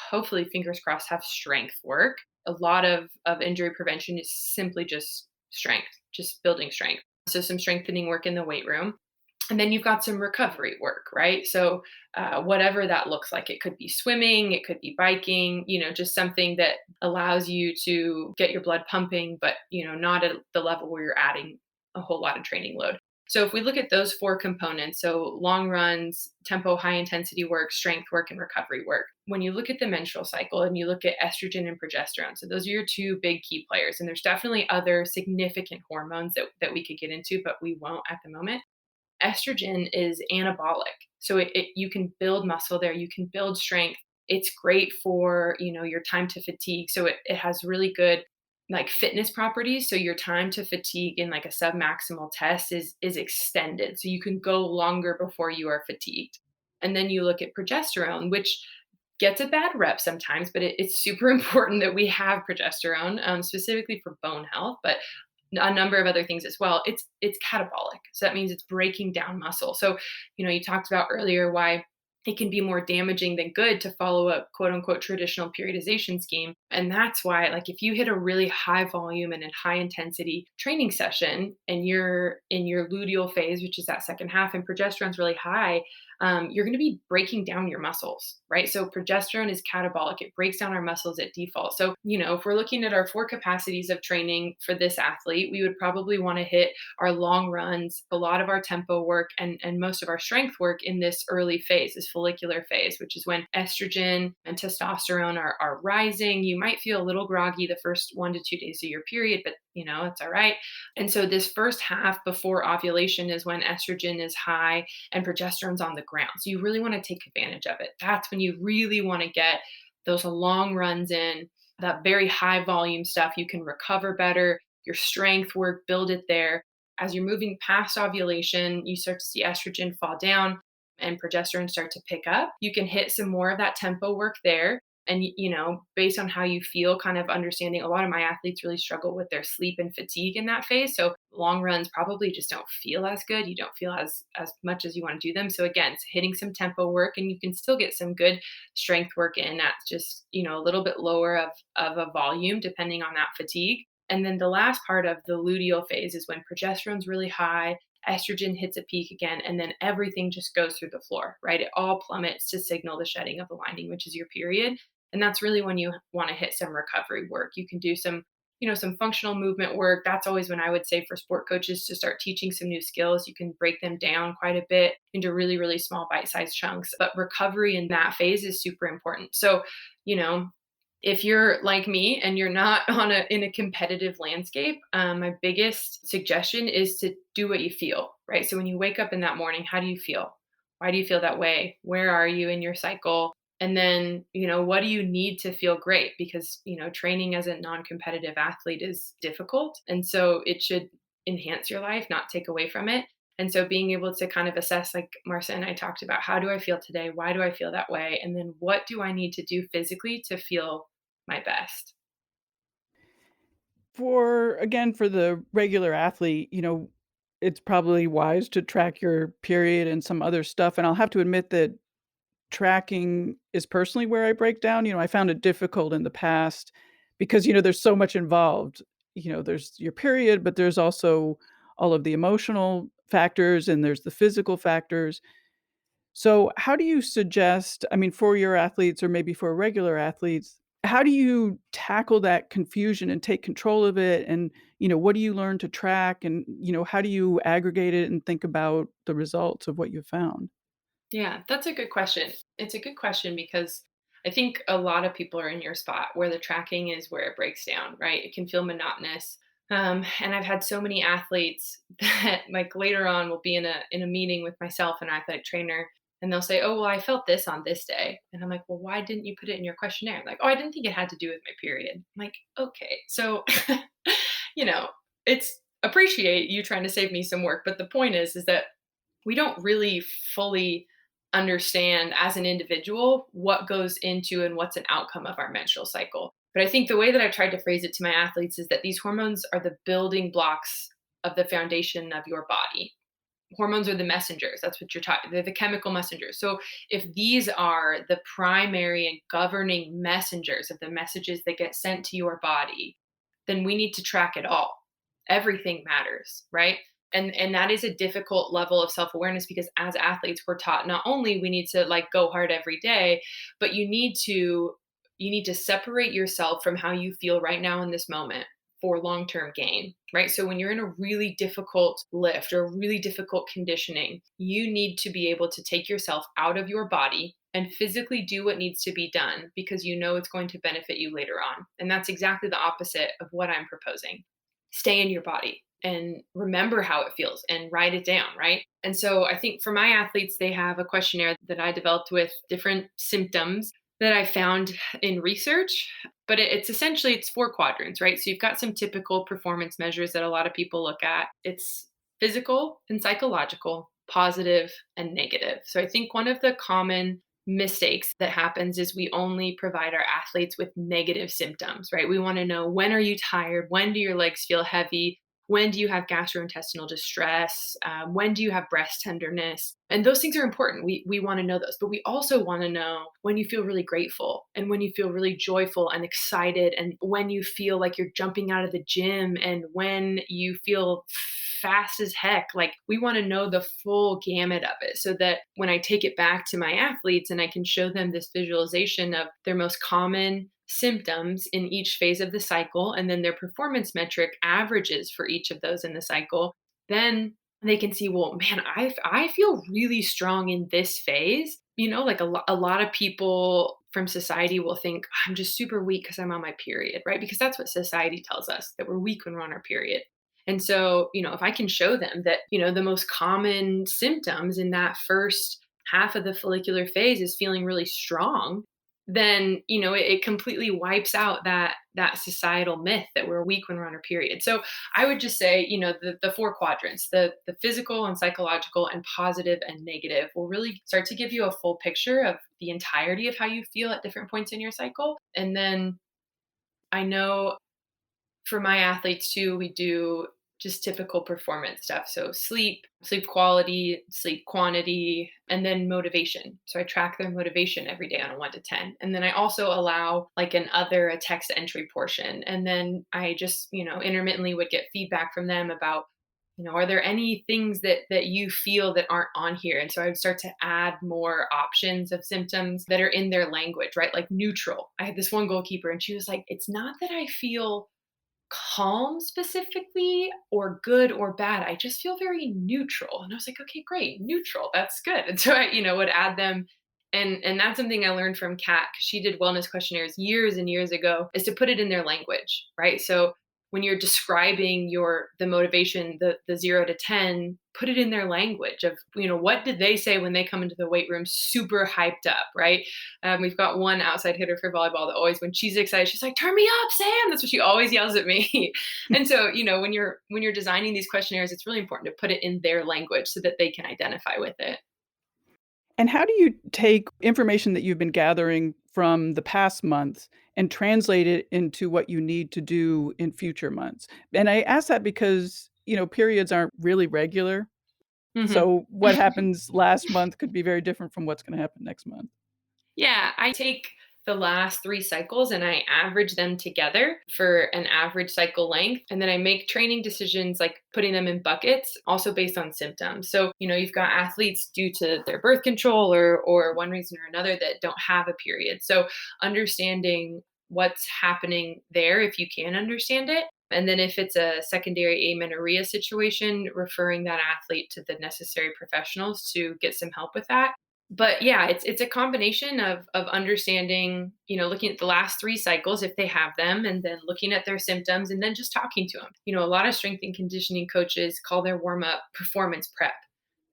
B: Hopefully, fingers crossed, have strength work. A lot of injury prevention is simply just strength, just building strength. So some strengthening work in the weight room. And then you've got some recovery work, right? So whatever that looks like, it could be swimming, it could be biking, just something that allows you to get your blood pumping, but not at the level where you're adding a whole lot of training load. So if we look at those four components, so long runs, tempo, high intensity work, strength work, and recovery work, when you look at the menstrual cycle and you look at estrogen and progesterone, so those are your two big key players. And there's definitely other significant hormones that we could get into, but we won't at the moment. Estrogen is anabolic. So you can build muscle there, you can build strength. It's great for, your time to fatigue. So it has really good like fitness properties. So your time to fatigue in like a submaximal test is extended. So you can go longer before you are fatigued. And then you look at progesterone, which gets a bad rep sometimes, but it's super important that we have progesterone, specifically for bone health. But a number of other things as well. It's catabolic. So that means it's breaking down muscle. So, you talked about earlier why it can be more damaging than good to follow a quote unquote traditional periodization scheme. And that's why, like, if you hit a really high volume and a high intensity training session and you're in your luteal phase, which is that second half, and progesterone's really high, you're going to be breaking down your muscles, right? So progesterone is catabolic. It breaks down our muscles at default. So, if we're looking at our four capacities of training for this athlete, we would probably want to hit our long runs, a lot of our tempo work, and most of our strength work in this early phase, this follicular phase, which is when estrogen and testosterone are rising. You might feel a little groggy the first 1 to 2 days of your period, but it's all right. And so this first half before ovulation is when estrogen is high and progesterone's on the ground. So you really want to take advantage of it. That's when you really want to get those long runs in, that very high volume stuff. You can recover better, your strength work, build it there. As you're moving past ovulation, you start to see estrogen fall down and progesterone start to pick up. You can hit some more of that tempo work there. And, based on how you feel, kind of understanding, a lot of my athletes really struggle with their sleep and fatigue in that phase. So long runs probably just don't feel as good. You don't feel as much as you want to do them. So again, it's hitting some tempo work, and you can still get some good strength work in. That's just, a little bit lower of a volume depending on that fatigue. And then the last part of the luteal phase is when progesterone's really high, estrogen hits a peak again, and then everything just goes through the floor, right? It all plummets to signal the shedding of the lining, which is your period. And that's really when you want to hit some recovery work. You can do some functional movement work. That's always when I would say for sport coaches to start teaching some new skills. You can break them down quite a bit into really, really small bite-sized chunks. But recovery in that phase is super important. So, you know, if you're like me and you're not in a competitive landscape, my biggest suggestion is to do what you feel, right? So when you wake up in that morning, how do you feel? Why do you feel that way? Where are you in your cycle? And then, what do you need to feel great? Because, training as a non-competitive athlete is difficult. And so it should enhance your life, not take away from it. And so being able to kind of assess, like Marcia and I talked about, how do I feel today? Why do I feel that way? And then what do I need to do physically to feel my best?
A: For the regular athlete, it's probably wise to track your period and some other stuff, and I'll have to admit that tracking is personally where I break down. I found it difficult in the past because, there's so much involved. There's your period, but there's also all of the emotional factors and there's the physical factors. So, how do you suggest, I mean, for your athletes or maybe for regular athletes, how do you tackle that confusion and take control of it? And, what do you learn to track? And, how do you aggregate it and think about the results of what you found?
B: Yeah, that's a good question. It's a good question because I think a lot of people are in your spot where the tracking is where it breaks down, right? It can feel monotonous. And I've had so many athletes that like later on will be in a meeting with myself and an athletic trainer, and they'll say, "Oh, well, I felt this on this day," and I'm like, "Well, why didn't you put it in your questionnaire?" Like, "Oh, I didn't think it had to do with my period." I'm like, "Okay, so you know, it's appreciate you trying to save me some work, but the point is that we don't really fully understand as an individual what goes into and what's an outcome of our menstrual cycle. But I think the way that I've tried to phrase it to my athletes is that these hormones are the building blocks of the foundation of your body. Hormones are the messengers. That's what you're talking. They're the chemical messengers. So if these are the primary and governing messengers of the messages that get sent to your body, then we need to track it all. Everything matters, right? And that is a difficult level of self-awareness because as athletes we're taught not only we need to like go hard every day, but you need to separate yourself from how you feel right now in this moment for long-term gain, right? So when you're in a really difficult lift or really difficult conditioning, you need to be able to take yourself out of your body and physically do what needs to be done because you know it's going to benefit you later on. And that's exactly the opposite of what I'm proposing. Stay in your body and remember how it feels and write it down, right? And so I think for my athletes, they have a questionnaire that I developed with different symptoms that I found in research, but it's essentially it's 4 quadrants, right? So you've got some typical performance measures that a lot of people look at. It's physical and psychological, positive and negative. So I think one of the common mistakes that happens is we only provide our athletes with negative symptoms, right? We want to know, when are you tired? When do your legs feel heavy? When do you have gastrointestinal distress? When do you have breast tenderness? And those things are important. We want to know those, but we also want to know when you feel really grateful and when you feel really joyful and excited, and when you feel like you're jumping out of the gym, and when you feel fast as heck. Like, we want to know the full gamut of it so that when I take it back to my athletes and I can show them this visualization of their most common symptoms in each phase of the cycle and then their performance metric averages for each of those in the cycle, then they can see, well, man, I feel really strong in this phase. Like a lot of people from society will think I'm just super weak because I'm on my period, right? Because that's what society tells us, that we're weak when we're on our period. And so, if I can show them that, the most common symptoms in that first half of the follicular phase is feeling really strong, then, it completely wipes out that societal myth that we're weak when we're on our period. So I would just say, the 4 quadrants, the physical and psychological and positive and negative, will really start to give you a full picture of the entirety of how you feel at different points in your cycle. And then I know for my athletes too, we do just typical performance stuff. So sleep quality, sleep quantity, and then motivation. So I track their motivation every day on a 1 to 10. And then I also allow like a text entry portion. And then I just, intermittently would get feedback from them about, are there any things that you feel that aren't on here? And so I would start to add more options of symptoms that are in their language, right? Like neutral. I had this one goalkeeper and she was like, it's not that I feel calm specifically or good or bad. I just feel very neutral. And I was like, okay, great, neutral. That's good. And so I, would add them. And that's something I learned from Kat. She did wellness questionnaires years and years ago, is to put it in their language, right? So when you're describing the motivation, the 0 to 10, put it in their language of, what did they say when they come into the weight room super hyped up, right? We've got one outside hitter for volleyball that always, when she's excited, she's like, turn me up, Sam. That's what she always yells at me. And so, when you're designing these questionnaires, it's really important to put it in their language so that they can identify with it.
A: And how do you take information that you've been gathering from the past months and translate it into what you need to do in future months? And I ask that because, periods aren't really regular.
B: Mhm.
A: So what happens last month could be very different from what's going to happen next month.
B: Yeah, I take the last 3 cycles and I average them together for an average cycle length. And then I make training decisions like putting them in buckets, also based on symptoms. So, you've got athletes due to their birth control or one reason or another that don't have a period. So, understanding what's happening there, if you can understand it. And then if it's a secondary amenorrhea situation, referring that athlete to the necessary professionals to get some help with that. But yeah, it's a combination of understanding, looking at the last 3 cycles if they have them, and then looking at their symptoms, and then just talking to them. A lot of strength and conditioning coaches call their warm up performance prep,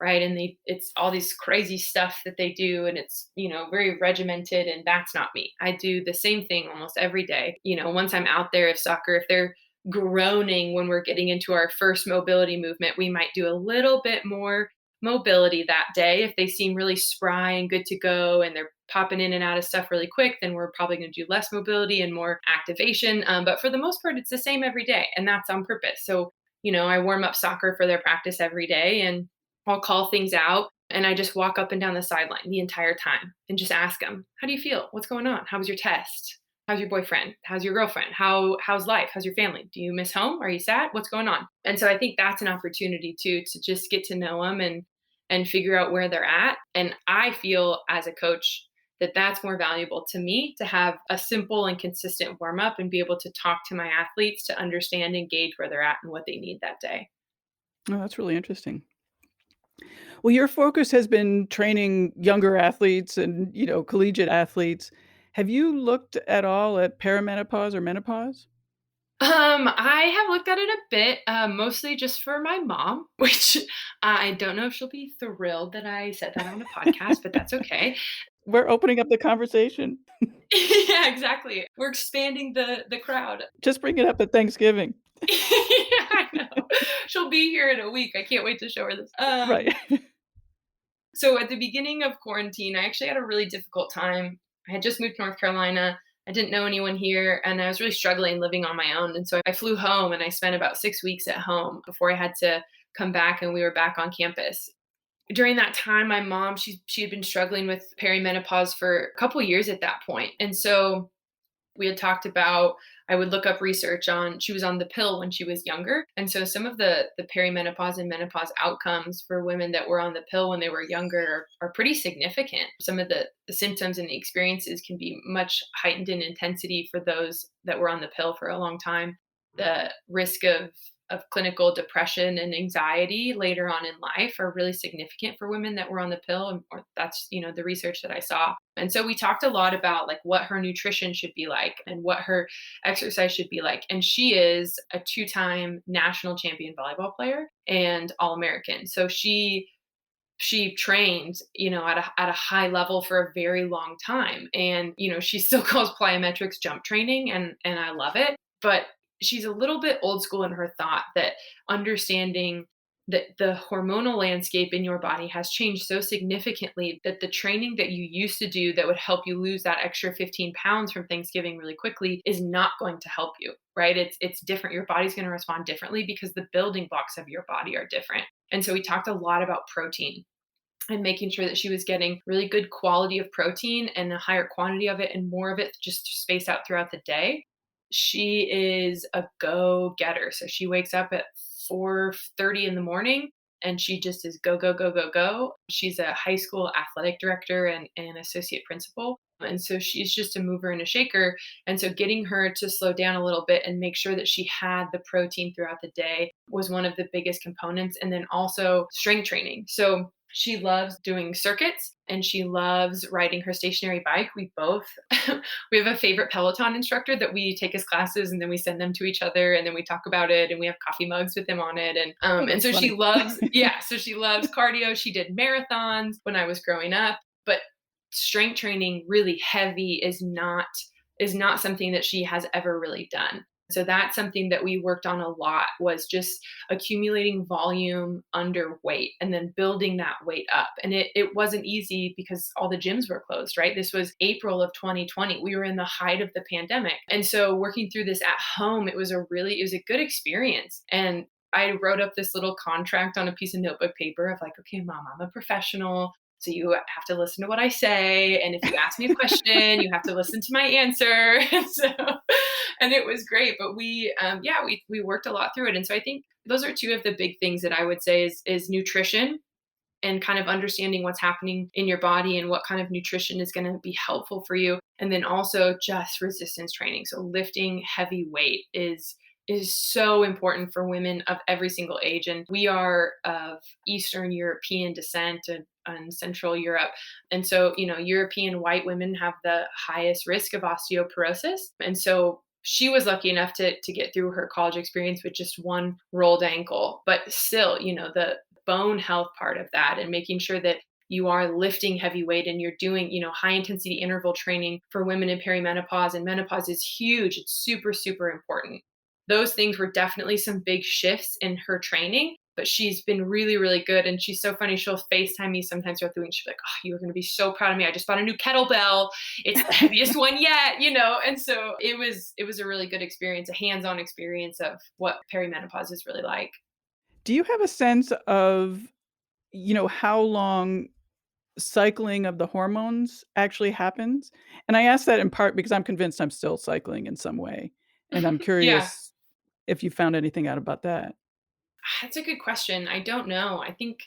B: right? And it's all this crazy stuff that they do, and it's very regimented, and that's not me. I do the same thing almost every day. Once I'm out there, if they're groaning when we're getting into our first mobility movement, we might do a little bit more mobility that day. If they seem really spry and good to go and they're popping in and out of stuff really quick, then we're probably going to do less mobility and more activation. But for the most part, it's the same every day, and that's on purpose. So, I warm up soccer for their practice every day, and I'll call things out. And I just walk up and down the sideline the entire time and just ask them, how do you feel? What's going on? How was your test? How's your boyfriend? How's your girlfriend? How's life? How's your family? Do you miss home? Are you sad? What's going on? And so I think that's an opportunity too, to just get to know them and figure out where they're at. And I feel as a coach that's more valuable to me to have a simple and consistent warm up and be able to talk to my athletes to understand and gauge where they're at and what they need that day.
A: Oh, that's really interesting. Well, your focus has been training younger athletes and, collegiate athletes. Have you looked at all at perimenopause or menopause?
B: I have looked at it a bit, mostly just for my mom, which I don't know if she'll be thrilled that I said that on a podcast, but that's okay.
A: We're opening up the conversation.
B: Yeah, exactly. We're expanding the crowd.
A: Just bring it up at Thanksgiving.
B: Yeah, I know. She'll be here in a week. I can't wait to show her this.
A: Right.
B: So at the beginning of quarantine, I actually had a really difficult time. I had just moved to North Carolina. I didn't know anyone here, and I was really struggling living on my own. And so I flew home and I spent about 6 weeks at home before I had to come back and we were back on campus. During that time, my mom, she had been struggling with perimenopause for a couple years at that point. And so we had talked about I would look up research on she was on the pill when she was younger, and so some of the perimenopause and menopause outcomes for women that were on the pill when they were younger are pretty significant. Some of the symptoms and the experiences can be much heightened in intensity for those that were on the pill for a long time. The risk of clinical depression and anxiety later on in life are really significant for women that were on the pill, and or that's the research that I saw. And so we talked a lot about like what her nutrition should be like and what her exercise should be like. And she is a two-time national champion volleyball player and all-American. So she trained at a high level for a very long time, and she still calls plyometrics jump training, and I love it, but she's a little bit old school in her thought that understanding that the hormonal landscape in your body has changed so significantly that the training that you used to do that would help you lose that extra 15 pounds from Thanksgiving really quickly is not going to help you, right? It's different. Your body's going to respond differently because the building blocks of your body are different. And so we talked a lot about protein and making sure that she was getting really good quality of protein and a higher quantity of it and more of it just spaced out throughout the day. She is a go getter. So she wakes up at 4:30 in the morning and she just is go, go, go, go, go. She's a high school athletic director and associate principal. And so she's just a mover and a shaker. And so getting her to slow down a little bit and make sure that she had the protein throughout the day was one of the biggest components. And then also strength training. So she loves doing circuits and she loves riding her stationary bike. We both we have a favorite Peloton instructor that we take his classes and then we send them to each other and then we talk about it and we have coffee mugs with him on it. And
A: Oh,
B: and
A: that's
B: so she
A: funny.
B: loves so she loves cardio. She did marathons when I was growing up, but strength training really heavy is not something that she has ever really done. So that's something that we worked on a lot was just accumulating volume under weight and then building that weight up. And it wasn't easy because all the gyms were closed, right? This was April of 2020. We were in the height of the pandemic. And so working through this at home, it was a good experience. And I wrote up this little contract on a piece of notebook paper of like, okay, mom, I'm a professional. So you have to listen to what I say. And if you ask me a question, you have to listen to my answer. And it was great. But we worked a lot through it. And so I think those are two of the big things that I would say is nutrition and kind of understanding what's happening in your body and what kind of nutrition is going to be helpful for you. And then also just resistance training. So lifting heavy weight is so important for women of every single age. And we are of Eastern European descent and Central Europe. And so, European white women have the highest risk of osteoporosis. And so she was lucky enough to get through her college experience with just one rolled ankle. But still, the bone health part of that and making sure that you are lifting heavy weight and you're doing, high intensity interval training for women in perimenopause and menopause is huge. It's super, super important. Those things were definitely some big shifts in her training, but she's been really, really good. And she's so funny. She'll FaceTime me sometimes throughout the week. She'll be like, oh, you're going to be so proud of me. I just bought a new kettlebell. It's the heaviest one yet. And so it was a really good experience, a hands-on experience of what perimenopause is really like.
A: Do you have a sense of, how long cycling of the hormones actually happens? And I ask that in part because I'm convinced I'm still cycling in some way, and I'm
B: Yeah.
A: curious if you found anything out about that.
B: That's a good question. I don't know. I think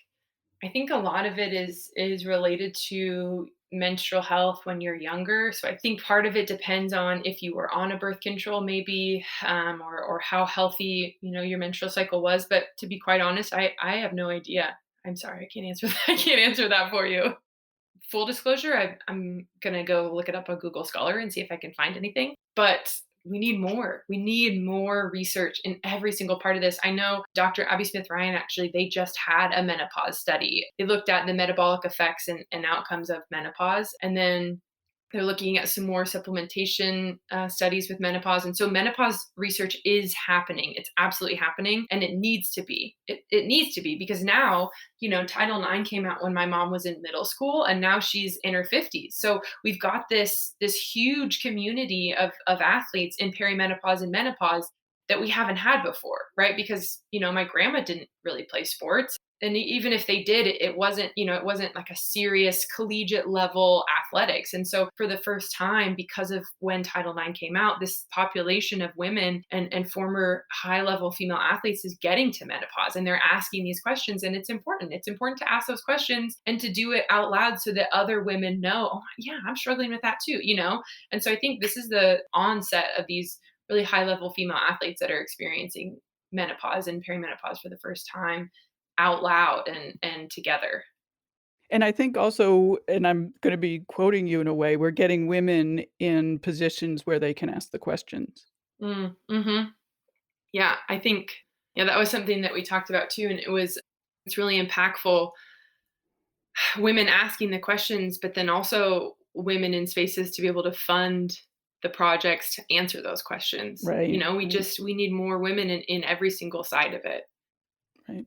B: a lot of it is related to menstrual health when you're younger. So I think part of it depends on if you were on a birth control, maybe, or how healthy your menstrual cycle was. But to be quite honest, I have no idea. I'm sorry, I can't answer that. I can't answer that for you. Full disclosure, I'm gonna go look it up on Google Scholar and see if I can find anything. But we need more. We need more research in every single part of this. I know Dr. Abby Smith Ryan, actually, they just had a menopause study. They looked at the metabolic effects and outcomes of menopause. And then they're looking at some more supplementation studies with menopause. And so menopause research is happening. It's absolutely happening. And it needs to be. It needs to be because now, Title IX came out when my mom was in middle school and now she's in her 50s. So we've got this huge community of athletes in perimenopause and menopause that we haven't had before, right? Because, my grandma didn't really play sports. And even if they did, it wasn't, it wasn't like a serious collegiate level athletics. And so for the first time, because of when Title IX came out, this population of women and former high level female athletes is getting to menopause and they're asking these questions. And it's important. It's important to ask those questions and to do it out loud so that other women know, oh, yeah, I'm struggling with that too, And so I think this is the onset of these really high level female athletes that are experiencing menopause and perimenopause for the first time out loud and together.
A: And I think also, and I'm gonna be quoting you in a way, we're getting women in positions where they can ask the questions.
B: Mhm. Yeah, I think that was something that we talked about too, and it's really impactful, women asking the questions, but then also women in spaces to be able to fund the projects to answer those questions.
A: Right, right,
B: We need more women in every single side of it.
A: right.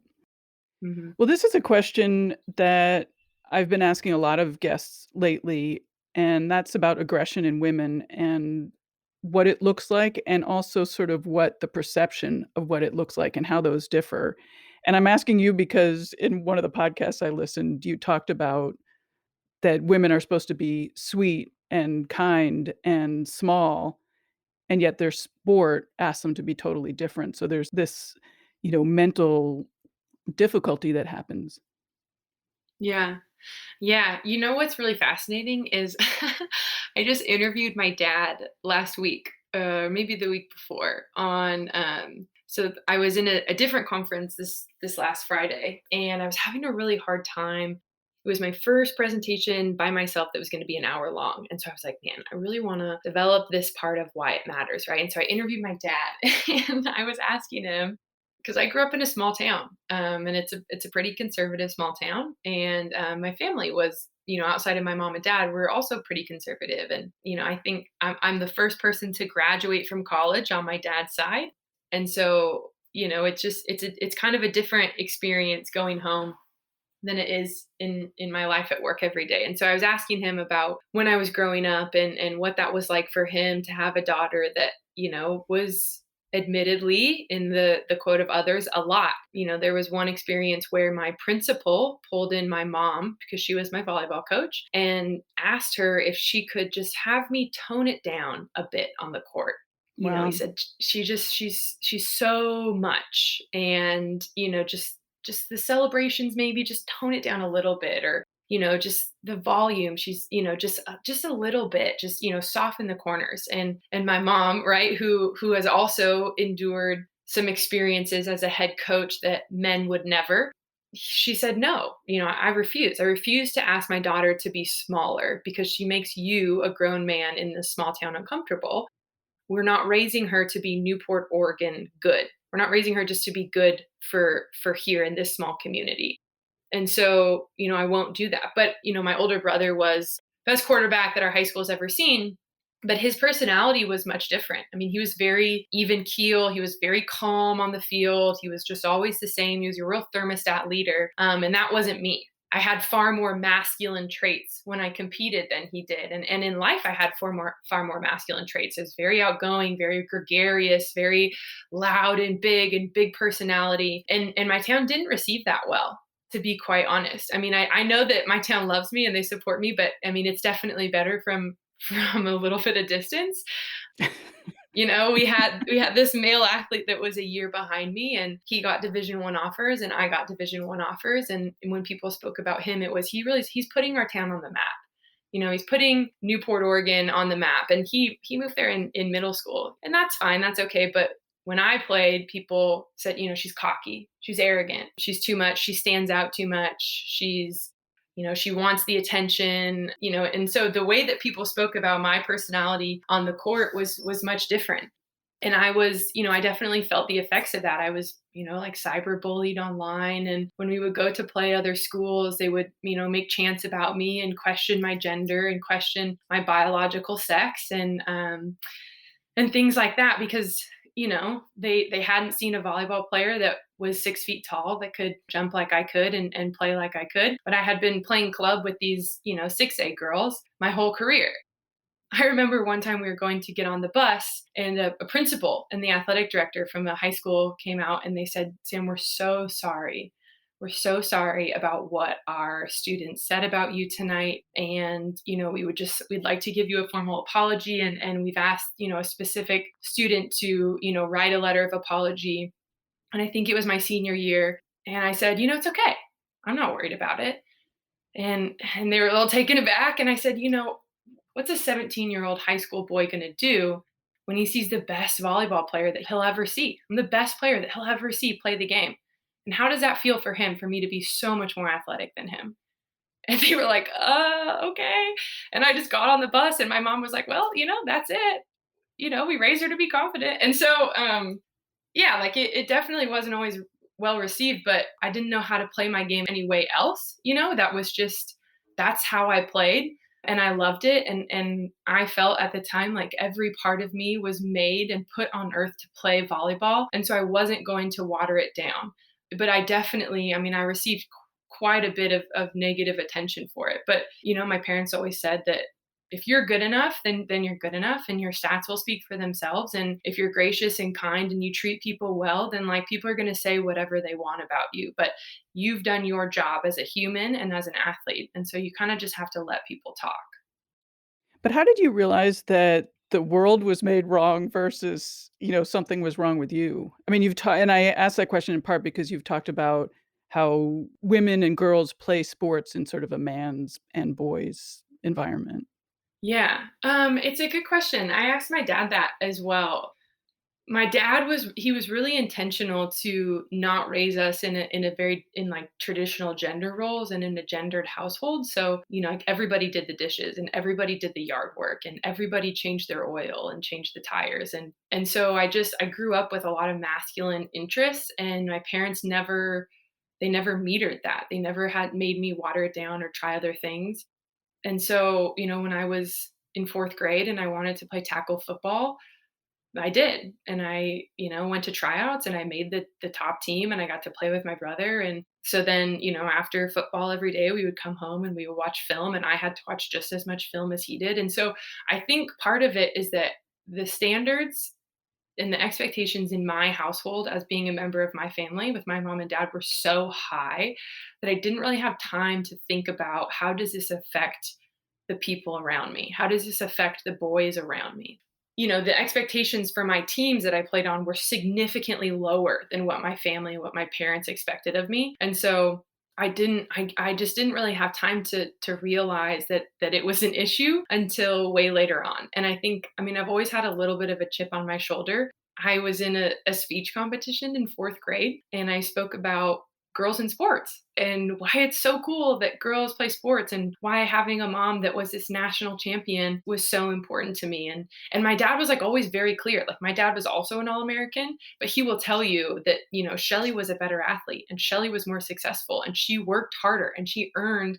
B: Mhm.
A: Well, this is a question that I've been asking a lot of guests lately, and that's about aggression in women and what it looks like, and also sort of what the perception of what it looks like and how those differ. And I'm asking you because in one of the podcasts I listened, you talked about that women are supposed to be sweet and kind and small, and yet their sport asks them to be totally different. So there's this, mental difficulty that happens.
B: Yeah. Yeah, what's really fascinating is I just interviewed my dad last week, maybe the week before, on. So I was in a different conference this last Friday, and I was having a really hard time. It was my first presentation by myself that was going to be an hour long, and so I was like, man, I really want to develop this part of why it matters, right? And so I interviewed my dad, and I was asking him because I grew up in a small town, and it's a pretty conservative small town, and my family was, outside of my mom and dad, we're also pretty conservative, and I think I'm the first person to graduate from college on my dad's side, and so it's kind of a different experience going home than it is in my life at work every day. And so I was asking him about when I was growing up and what that was like for him to have a daughter that, was admittedly in the quote of others a lot. There was one experience where my principal pulled in my mom because she was my volleyball coach and asked her if she could just have me tone it down a bit on the court. He
A: Wow.
B: said she's so much, and just the celebrations, maybe just tone it down a little bit, or just the volume, she's just a little bit, just soften the corners. And my mom, right, who has also endured some experiences as a head coach that men would never, she said, no, I refuse to ask my daughter to be smaller because she makes you, a grown man in this small town, uncomfortable. We're not raising her to be Newport, Oregon good. We're not raising her just to be good for here in this small community. And so, I won't do that. But, my older brother was best quarterback that our high school's ever seen, but his personality was much different. I mean, he was very even keel. He was very calm on the field. He was just always the same. He was a real thermostat leader. And that wasn't me. I had far more masculine traits when I competed than he did. And in life, I had far more masculine traits. I was very outgoing, very gregarious, very loud and big personality. And my town didn't receive that well, to be quite honest. I mean, I know that my town loves me and they support me, but I mean, it's definitely better from a little bit of distance. We had this male athlete that was a year behind me, and he got Division 1 offers and I got Division 1 offers. And when people spoke about him, it was he's putting our town on the map. He's putting Newport, Oregon on the map. And he moved there in middle school. And that's fine. That's okay. But when I played, people said, she's cocky, she's arrogant, she's too much, she stands out too much, she wants the attention, and so the way that people spoke about my personality on the court was much different. And I definitely felt the effects of that. I was, like cyber bullied online. And when we would go to play other schools, they would, make chants about me and question my gender and question my biological sex and things like that because, they hadn't seen a volleyball player that was 6 feet tall that could jump like I could and play like I could. But I had been playing club with these, 6A girls my whole career. I remember one time we were going to get on the bus, and a principal and the athletic director from the high school came out and they said, "Sam, we're so sorry. We're so sorry about what our students said about you tonight. And, we'd like to give you a formal apology. And we've asked, a specific student to, write a letter of apology." And I think it was my senior year. And I said, "It's okay. I'm not worried about it." And they were a little taken aback. And I said, "What's a 17-year-old high school boy going to do when he sees the best volleyball player that he'll ever see? I'm the best player that he'll ever see play the game. And how does that feel for him, for me to be so much more athletic than him?" And they were like, okay." And I just got on the bus, and my mom was like, "Well, that's it. We raised her to be confident." And so, yeah, like it definitely wasn't always well received, but I didn't know how to play my game any way else. That's how I played. And I loved it. And I felt at the time like every part of me was made and put on earth to play volleyball. And so I wasn't going to water it down. But I received quite a bit of negative attention for it. But, my parents always said that if you're good enough, then you're good enough and your stats will speak for themselves. And if you're gracious and kind and you treat people well, then like people are going to say whatever they want about you. But you've done your job as a human and as an athlete. And so you kind of just have to let people talk.
A: But how did you realize that the world was made wrong versus, something was wrong with you? I mean, and I asked that question in part because you've talked about how women and girls play sports in sort of a man's and boys environment.
B: Yeah. It's a good question. I asked my dad that as well. My dad was really intentional to not raise us in like traditional gender roles and in a gendered household. So, like everybody did the dishes and everybody did the yard work and everybody changed their oil and changed the tires. And so I grew up with a lot of masculine interests, and my parents never metered that. They never had made me water it down or try other things. And so, when I was in 4th grade and I wanted to play tackle football, I did. And I, went to tryouts and I made the top team and I got to play with my brother. And so then, after football every day, we would come home and we would watch film, and I had to watch just as much film as he did. And so I think part of it is that the standards and the expectations in my household as being a member of my family with my mom and dad were so high that I didn't really have time to think about how does this affect the people around me? How does this affect the boys around me? The expectations for my teams that I played on were significantly lower than what my family and what my parents expected of me. And so I just didn't really have time to realize that it was an issue until way later on. And I've always had a little bit of a chip on my shoulder. I was in a speech competition in 4th grade, and I spoke about girls in sports and why it's so cool that girls play sports and why having a mom that was this national champion was so important to me. And my dad was like always very clear. Like my dad was also an All-American, but he will tell you that, Shelly was a better athlete and Shelly was more successful and she worked harder and she earned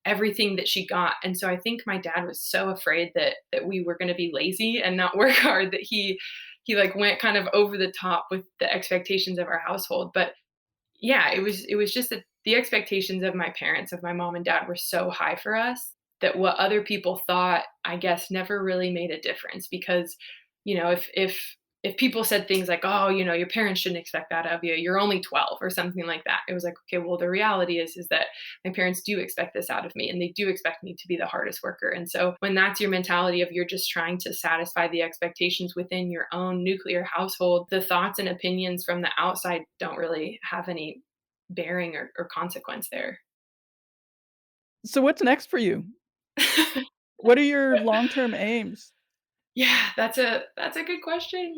B: everything that she got. And so I think my dad was so afraid that we were going to be lazy and not work hard that he like went kind of over the top with the expectations of our household. But yeah, it was just that the expectations of my parents, of my mom and dad, were so high for us that what other people thought, I guess, never really made a difference because, if people said things like, "Oh, your parents shouldn't expect that of you. You're only 12," or something like that. It was like, okay, well, the reality is that my parents do expect this out of me and they do expect me to be the hardest worker. And so when that's your mentality of you're just trying to satisfy the expectations within your own nuclear household, the thoughts and opinions from the outside don't really have any bearing or consequence there.
A: So what's next for you? What are your long-term aims?
B: Yeah, that's a good question.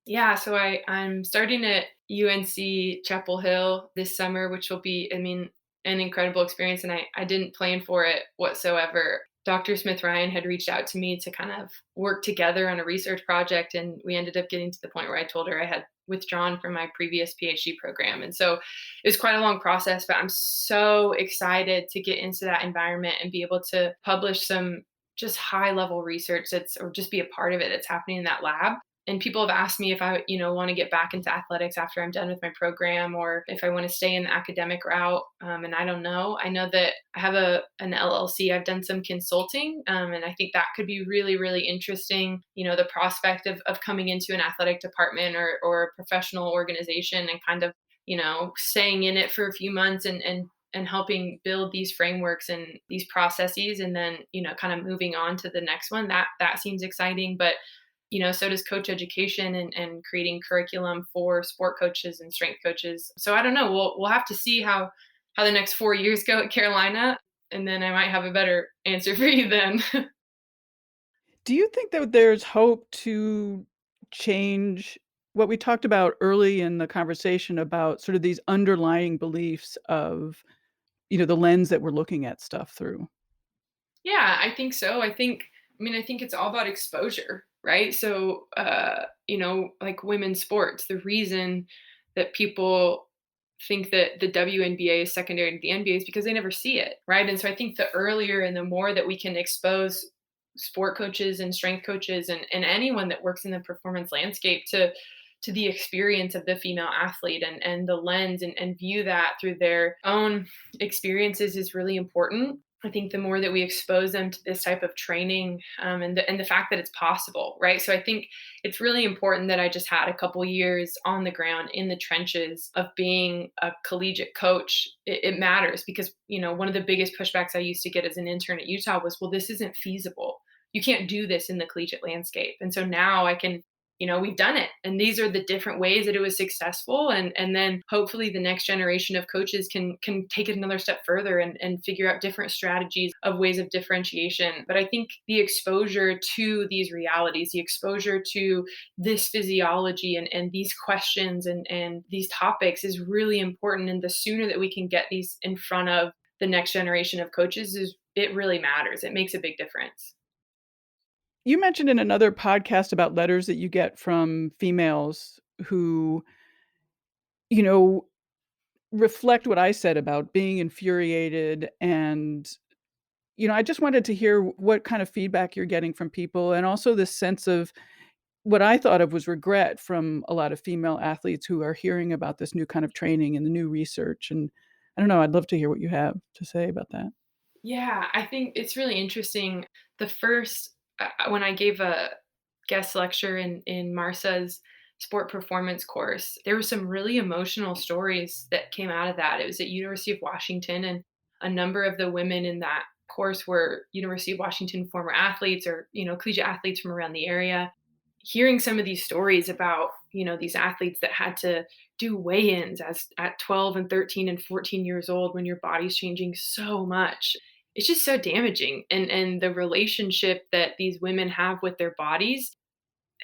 B: Yeah, so I'm starting at UNC Chapel Hill this summer, which will be, I mean, an incredible experience, and I didn't plan for it whatsoever. Dr. Smith Ryan had reached out to me to kind of work together on a research project, and we ended up getting to the point where I told her I had withdrawn from my previous PhD program. And so it was quite a long process, but I'm so excited to get into that environment and be able to publish some just high level research that's, or just be a part of it that's happening in that lab. And people have asked me if I, want to get back into athletics after I'm done with my program, or if I want to stay in the academic route. And I don't know. I know that I have an LLC. I've done some consulting, and I think that could be really, really interesting. The prospect of coming into an athletic department or a professional organization and kind of, staying in it for a few months and helping build these frameworks and these processes, and then kind of moving on to the next one. That seems exciting. But so does coach education and creating curriculum for sport coaches and strength coaches. So I don't know. We'll have to see how the next 4 years go at Carolina, and then I might have a better answer for you then.
A: Do you think that there's hope to change what we talked about early in the conversation about sort of these underlying beliefs of, the lens that we're looking at stuff through?
B: Yeah, I think so. I think it's all about exposure, right? So, like women's sports, the reason that people think that the WNBA is secondary to the NBA is because they never see it, right? And so I think the earlier and the more that we can expose sport coaches and strength coaches and anyone that works in the performance landscape to the experience of the female athlete and the lens and view that through their own experiences is really important. I think the more that we expose them to this type of training, and the fact that it's possible, right? So I think it's really important that I just had a couple years on the ground in the trenches of being a collegiate coach. It matters because one of the biggest pushbacks I used to get as an intern at Utah was, well, this isn't feasible. You can't do this in the collegiate landscape. And so now I can, we've done it, and these are the different ways that it was successful, and then hopefully the next generation of coaches can take it another step further and figure out different strategies of ways of differentiation. But I think the exposure to these realities, the exposure to this physiology and these questions and these topics is really important, and the sooner that we can get these in front of the next generation of coaches is it really matters. It makes a big difference.
A: You mentioned in another podcast about letters that you get from females who, you know, reflect what I said about being infuriated and, I just wanted to hear what kind of feedback you're getting from people and also this sense of what I thought of was regret from a lot of female athletes who are hearing about this new kind of training and the new research, and I don't know, I'd love to hear what you have to say about that.
B: Yeah, I think it's really interesting. The first when I gave a guest lecture in Marsa's sport performance course, there were some really emotional stories that came out of that. It was at University of Washington, and a number of the women in that course were University of Washington former athletes or collegiate athletes from around the area. Hearing some of these stories about these athletes that had to do weigh-ins as at 12 and 13 and 14 years old when your body's changing so much, it's just so damaging. And the relationship that these women have with their bodies,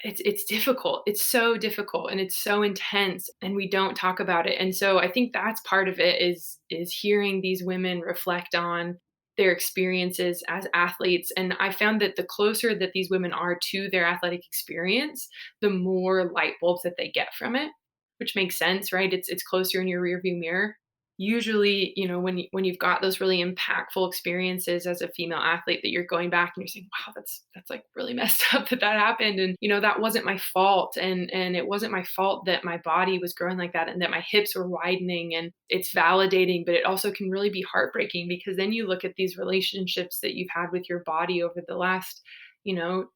B: it's difficult. It's so difficult and it's so intense, and we don't talk about it. And so I think that's part of it is hearing these women reflect on their experiences as athletes. And I found that the closer that these women are to their athletic experience, the more light bulbs that they get from it, which makes sense, right? It's closer in your rearview mirror. Usually, when you've got those really impactful experiences as a female athlete, that you're going back and you're saying, wow, that's like really messed up that happened, and that wasn't my fault, and it wasn't my fault that my body was growing like that and that my hips were widening. And it's validating, but it also can really be heartbreaking, because then you look at these relationships that you've had with your body over the last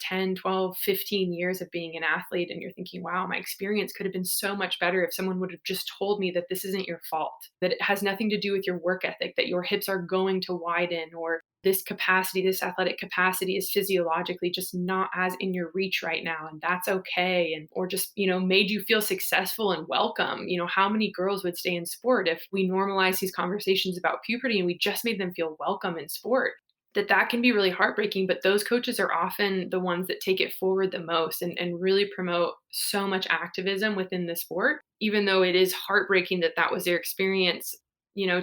B: 10, 12, 15 years of being an athlete, and you're thinking, wow, my experience could have been so much better if someone would have just told me that this isn't your fault, that it has nothing to do with your work ethic, that your hips are going to widen, or this capacity, this athletic capacity is physiologically just not as in your reach right now, and that's okay. And or just made you feel successful and welcome. How many girls would stay in sport if we normalize these conversations about puberty and we just made them feel welcome in sport? that can be really heartbreaking, but those coaches are often the ones that take it forward the most and really promote so much activism within the sport, even though it is heartbreaking that that was their experience,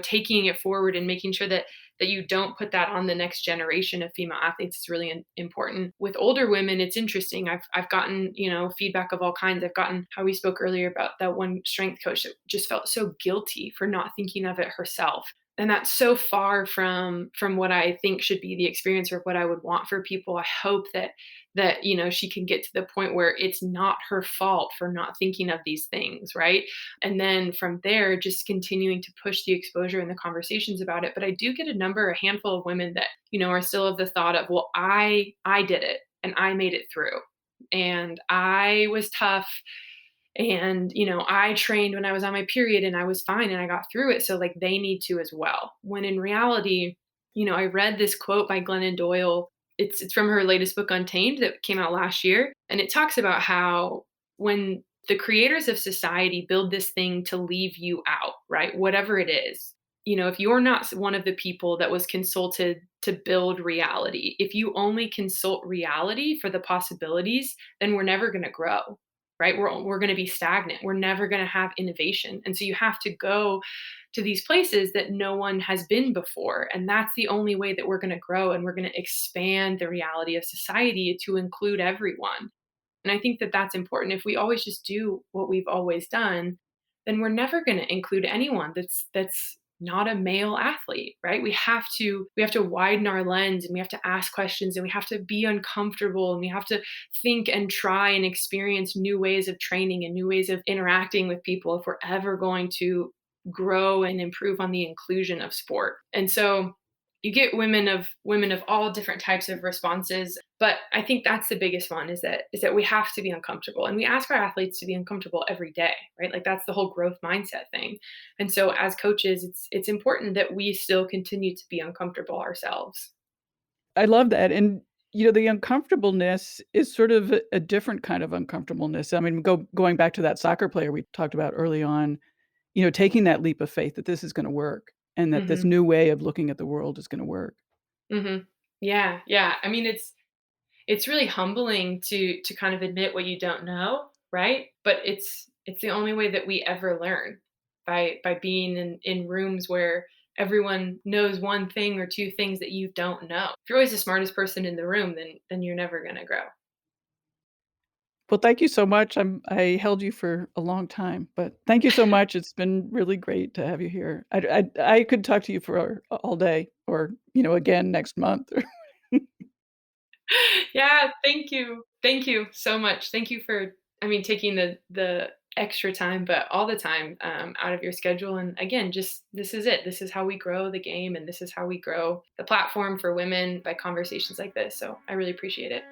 B: taking it forward and making sure that you don't put that on the next generation of female athletes is really important. With older women, it's interesting. I've gotten, feedback of all kinds. I've gotten how we spoke earlier about that one strength coach that just felt so guilty for not thinking of it herself, and that's so far from what I think should be the experience or what I would want for people. I hope that she can get to the point where it's not her fault for not thinking of these things, right? And then from there, just continuing to push the exposure and the conversations about it. But I do get a handful of women that are still of the thought of, well, I did it and I made it through and I was tough and I trained when I was on my period and I was fine and I got through it, so like they need to as well, when in reality, I read this quote by Glennon Doyle. It's from her latest book Untamed that came out last year, and it talks about how when the creators of society build this thing to leave you out, right, whatever it is, if you're not one of the people that was consulted to build reality, if you only consult reality for the possibilities, then we're never going to grow, right? We're going to be stagnant. We're never going to have innovation. And so you have to go to these places that no one has been before. And that's the only way that we're going to grow, and we're going to expand the reality of society to include everyone. And I think that that's important. If we always just do what we've always done, then we're never going to include anyone that's not a male athlete, right? We have to widen our lens, and we have to ask questions, and we have to be uncomfortable, and we have to think and try and experience new ways of training and new ways of interacting with people if we're ever going to grow and improve on the inclusion of sport. And so you get women of all different types of responses, but I think that's the biggest one, is that we have to be uncomfortable, and we ask our athletes to be uncomfortable every day, right? Like that's the whole growth mindset thing. And so as coaches, it's important that we still continue to be uncomfortable ourselves.
A: I love that, and, the uncomfortableness is sort of a different kind of uncomfortableness. I mean, going back to that soccer player we talked about early on, taking that leap of faith that this is gonna work and that this
B: Mhm.
A: new way of looking at the world is gonna work.
B: Mhm. Yeah, yeah. I mean, it's really humbling to kind of admit what you don't know, right? But it's the only way that we ever learn, by being in rooms where everyone knows one thing or two things that you don't know. If you're always the smartest person in the room, then you're never gonna grow.
A: Well, thank you so much. I held you for a long time, but thank you so much. It's been really great to have you here. I could talk to you for all day or, again next month.
B: Yeah, thank you. Thank you so much. Thank you for, I mean, taking the extra time, but all the time out of your schedule. And again, just this is it. This is how we grow the game, and this is how we grow the platform for women by conversations like this. So I really appreciate it.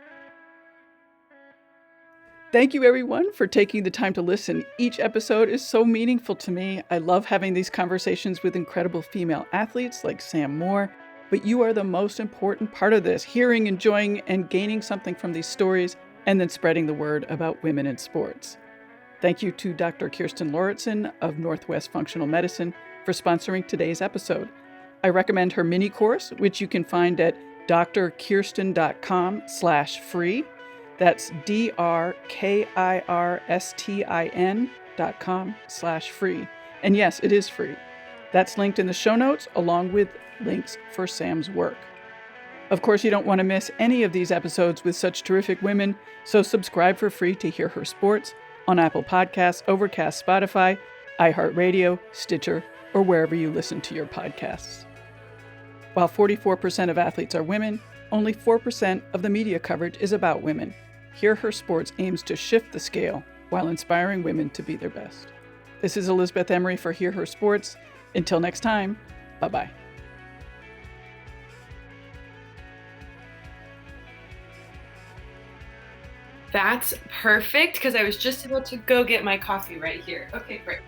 A: Thank you, everyone, for taking the time to listen. Each episode is so meaningful to me. I love having these conversations with incredible female athletes like Sam Moore, but you are the most important part of this, hearing, enjoying, and gaining something from these stories, and then spreading the word about women in sports. Thank you to Dr. Kirsten Lauritsen of Northwest Functional Medicine for sponsoring today's episode. I recommend her mini course, which you can find at drkirsten.com/free. That's drkirsten.com/free. And yes, it is free. That's linked in the show notes along with links for Sam's work. Of course, you don't want to miss any of these episodes with such terrific women, so subscribe for free to Hear Her Sports on Apple Podcasts, Overcast, Spotify, iHeartRadio, Stitcher, or wherever you listen to your podcasts. While 44% of athletes are women, only 4% of the media coverage is about women. Hear Her Sports aims to shift the scale while inspiring women to be their best. This is Elizabeth Emery for Hear Her Sports. Until next time, bye-bye.
B: That's perfect because I was just about to go get my coffee right here. Okay, great.